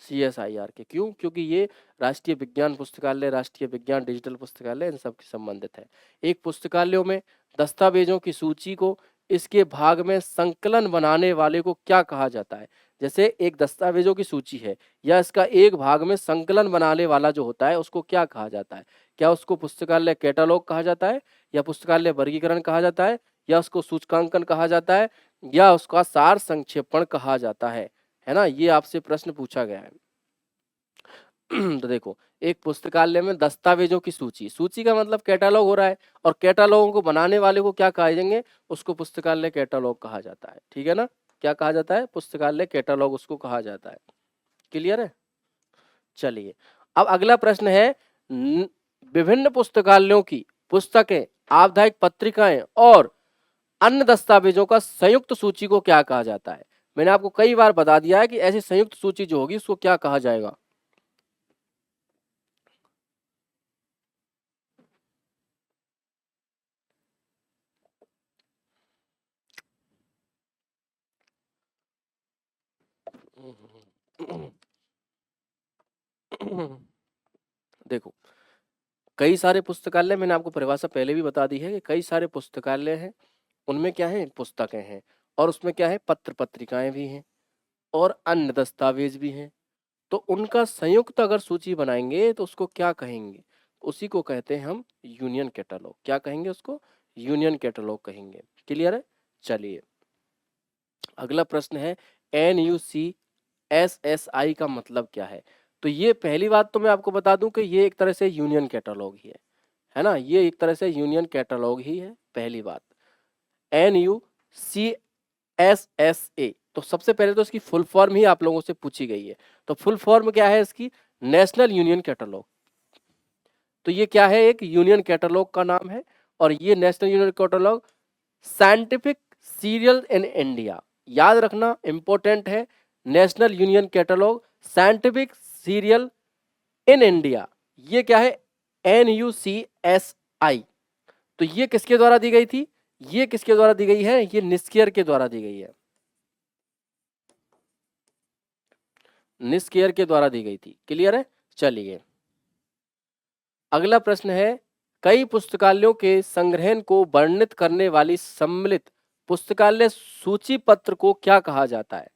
CSIR के। क्यों, क्योंकि ये राष्ट्रीय विज्ञान पुस्तकालय, राष्ट्रीय विज्ञान डिजिटल पुस्तकालय इन सब के संबंधित है। एक पुस्तकालयों में दस्तावेजों की सूची को इसके भाग में संकलन बनाने वाले को क्या कहा जाता है। जैसे एक दस्तावेजों की सूची है या इसका एक भाग में संकलन बनाने वाला जो होता है उसको क्या कहा जाता है। क्या उसको पुस्तकालय कैटलॉग कहा जाता है, या पुस्तकालय वर्गीकरण कहा जाता है, या उसको सूचकांकन कहा जाता है, या उसका सार संक्षेपण कहा जाता है ना। ये आपसे प्रश्न पूछा गया है। तो देखो, एक पुस्तकालय में दस्तावेजों की सूची, सूची का मतलब कैटालॉग हो रहा है, और कैटालॉगों को बनाने वाले को क्या कहा जाएंगे, उसको पुस्तकालय कैटालॉग कहा जाता है, ठीक है ना। क्या कहा जाता है, पुस्तकालय कैटालॉग उसको कहा जाता है। क्लियर है। चलिए, अब अगला प्रश्न है, विभिन्न पुस्तकालयों की पुस्तकें, आवधायिक पत्रिकाएं और अन्य दस्तावेजों का संयुक्त सूची को क्या कहा जाता है। मैंने आपको कई बार बता दिया है कि ऐसी संयुक्त सूची जो होगी उसको क्या कहा जाएगा। देखो, कई सारे पुस्तकालय, मैंने आपको परिभाषा पहले भी बता दी है कि कई सारे पुस्तकालय हैं, उनमें क्या है, पुस्तकें हैं, और उसमें क्या है, पत्र पत्रिकाएं भी हैं और अन्य दस्तावेज भी हैं। तो उनका संयुक्त अगर सूची बनाएंगे तो उसको क्या कहेंगे, उसी को कहते हैं हम यूनियन कैटलॉग। क्या कहेंगे उसको, यूनियन कैटलॉग कहेंगे। क्लियर है। चलिए, अगला प्रश्न है, NUCSSI का मतलब क्या है। तो ये पहली बात तो मैं आपको बता दूं कि ये एक तरह से यूनियन कैटलॉग ही है ना, ये एक तरह से यूनियन कैटलॉग ही है, पहली बात। NUCSSA, तो सबसे पहले तो इसकी फुल फॉर्म ही आप लोगों से पूछी गई है। तो फुल फॉर्म क्या है इसकी, नेशनल यूनियन कैटलॉग। तो ये क्या है, एक यूनियन कैटलॉग का नाम है। और ये national union catalogue scientific serial in India, याद रखना इंपॉर्टेंट है। National union catalogue scientific serial in India, ये क्या है, NUCSI। तो ये किसके द्वारा दी गई थी, ये किसके द्वारा दी गई है, ये निस्केयर के द्वारा दी गई है, निस्केयर के द्वारा दी गई थी। क्लियर है। चलिए, अगला प्रश्न है, कई पुस्तकालयों के संग्रहण को वर्णित करने वाली सम्मिलित पुस्तकालय सूची पत्र को क्या कहा जाता है।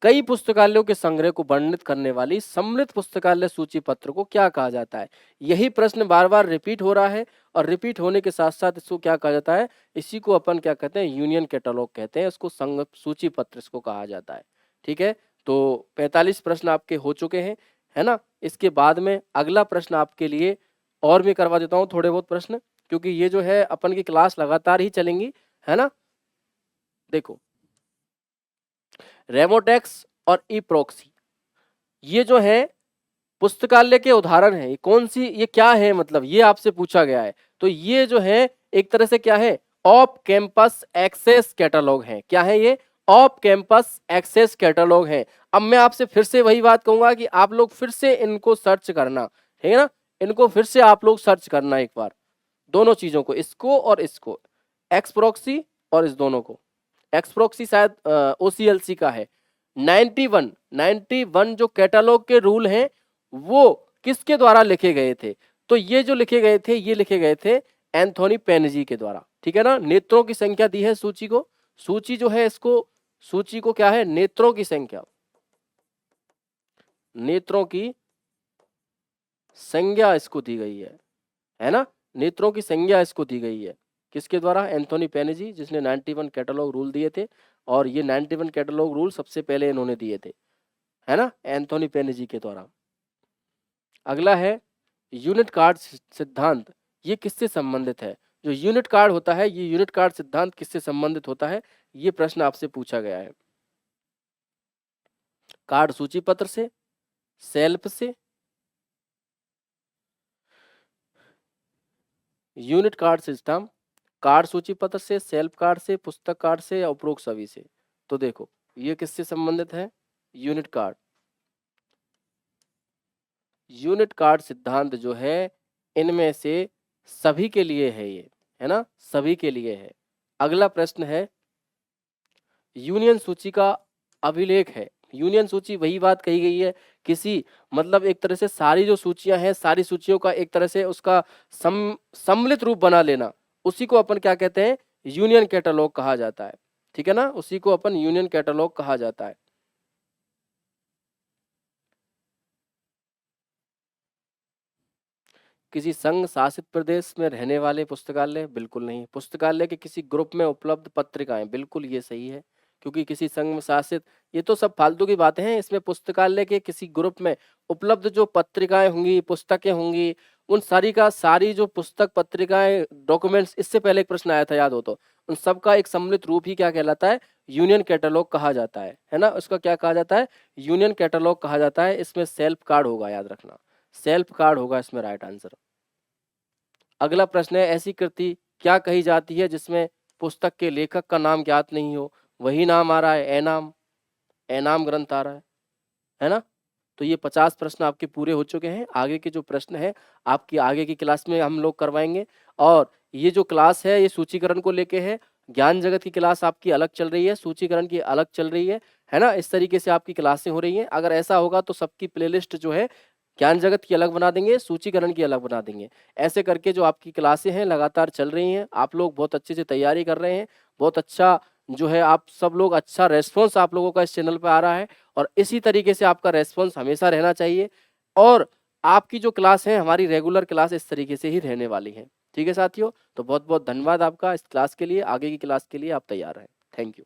कई पुस्तकालयों के संग्रह को वर्णित करने वाली सम्मिलित पुस्तकालय सूची पत्र को क्या कहा जाता है। यही प्रश्न बार बार रिपीट हो रहा है, और रिपीट होने के साथ साथ इसको क्या कहा जाता है, इसी को अपन क्या कहते हैं, यूनियन कैटलॉग कहते हैं, इसको संघ सूची पत्र इसको कहा जाता है। ठीक है, तो 45 प्रश्न आपके हो चुके हैं, है ना। इसके बाद में अगला प्रश्न आपके लिए और भी करवा देता हूँ थोड़े बहुत प्रश्न, क्योंकि ये जो है अपन की क्लास लगातार ही चलेंगी, है ना। देखो, रेमोटेक्स और ई प्रॉक्सी। ये जो है पुस्तकालय के उदाहरण है। कौन सी, ये क्या है, मतलब ये आपसे पूछा गया है। तो ये जो है एक तरह से क्या है, ऑफ कैंपस एक्सेस कैटलॉग है। क्या है ये, ऑफ कैंपस एक्सेस कैटलॉग है। अब मैं आपसे फिर से वही बात कहूंगा कि आप लोग फिर से इनको सर्च करना है ना, इनको फिर से आप लोग सर्च करना एक बार, दोनों चीजों को, इसको और इसको, एक्स प्रॉक्सी और इस दोनों को। एक्स प्रॉक्सी शायद OCLC का है। 91 जो कैटलॉग के रूल हैं वो किसके द्वारा लिखे गए थे, तो ये जो लिखे गए थे, ये लिखे गए थे एंथोनी पेनजी के द्वारा। ठीक है ना। नेत्रों की संख्या दी है सूची को, सूची जो है इसको, सूची को क्या है, नेत्रों की संख्या, नेत्रों की संज्ञा इसको दी गई है ना। नेत्रों की संज्ञा इसको दी गई है किसके द्वारा, एंथोनी पेनजी, जिसने 91 कैटलॉग रूल दिए थे। और ये 91 कैटलॉग रूल सबसे पहले इन्होंने दिए थे, है ना, एंथोनी पेनजी के द्वारा। अगला है यूनिट कार्ड सिद्धांत। ये किससे संबंधित है, जो यूनिट कार्ड होता है, ये यूनिट कार्ड सिद्धांत किससे संबंधित होता है, ये प्रश्न आपसे पूछा गया है। कार्ड सूची पत्र से, सेल्फ से, यूनिट कार्ड सिस्टम, कार्ड सूची पत्र से, सेल्फ कार्ड से, पुस्तक कार्ड से या उपरोक्त सभी से। तो देखो ये किससे संबंधित है, यूनिट कार्ड। यूनिट कार्ड सिद्धांत जो है इनमें से सभी के लिए है ये, है ना, सभी के लिए है। अगला प्रश्न है यूनियन सूची का अभिलेख है। यूनियन सूची वही बात कही गई है, किसी मतलब एक तरह से सारी जो सूचियां हैं, सारी सूचियों का एक तरह से उसका सम्मिलित रूप बना लेना, उसी को अपन क्या कहते हैं, यूनियन कैटलॉग कहा जाता है। ठीक है ना, उसी को अपन यूनियन कैटलॉग कहा जाता है। किसी संघ शासित प्रदेश में रहने वाले पुस्तकालय, बिल्कुल नहीं। पुस्तकालय के किसी ग्रुप में उपलब्ध पत्रिकाएं, बिल्कुल ये सही है, क्योंकि किसी संघ में शासित, ये तो सब फालतू की बातें हैं। इसमें पुस्तकालय के किसी ग्रुप में उपलब्ध जो पत्रिकाएं होंगी, पुस्तकें होंगी, उन सारी का सारी जो पुस्तक, पत्रिकाएं, डॉक्यूमेंट्स, इससे पहले एक प्रश्न आया था याद हो तो, उन सबका एक सम्मिलित रूप ही क्या कहलाता है, यूनियन कैटलॉग कहा जाता है ना। उसका क्या कहा जाता है, यूनियन कैटलॉग कहा जाता है। इसमें सेल्फ कार्ड होगा, याद रखना, सेल्फ कार्ड होगा इसमें राइट आंसर। अगला प्रश्न है ऐसी कृति क्या कही जाती है जिसमें पुस्तक के लेखक का नाम ज्ञात नहीं हो। वही नाम आ रहा है, एनाम, एनाम ग्रंथ आ रहा है ना। तो ये 50 प्रश्न आपके पूरे हो चुके हैं। आगे के जो प्रश्न है आपकी आगे की क्लास में हम लोग करवाएंगे। और ये जो क्लास है ये सूचीकरण को लेके है। ज्ञान जगत की क्लास आपकी अलग चल रही है, सूचीकरण की अलग चल रही है ना। इस तरीके से आपकी क्लासें हो रही हैं। अगर ऐसा होगा तो सबकी प्लेलिस्ट जो है ज्ञान जगत की अलग बना देंगे, सूचीकरण की अलग बना देंगे। ऐसे करके जो आपकी क्लासें हैं लगातार चल रही हैं। आप लोग बहुत अच्छे से तैयारी कर रहे हैं, बहुत अच्छा जो है आप सब लोग, अच्छा रेस्पॉन्स आप लोगों का इस चैनल पे आ रहा है। और इसी तरीके से आपका रेस्पॉन्स हमेशा रहना चाहिए। और आपकी जो क्लास है, हमारी रेगुलर क्लास इस तरीके से ही रहने वाली है। ठीक है साथियों, तो बहुत बहुत धन्यवाद आपका इस क्लास के लिए। आगे की क्लास के लिए आप तैयार रहें। Thank you.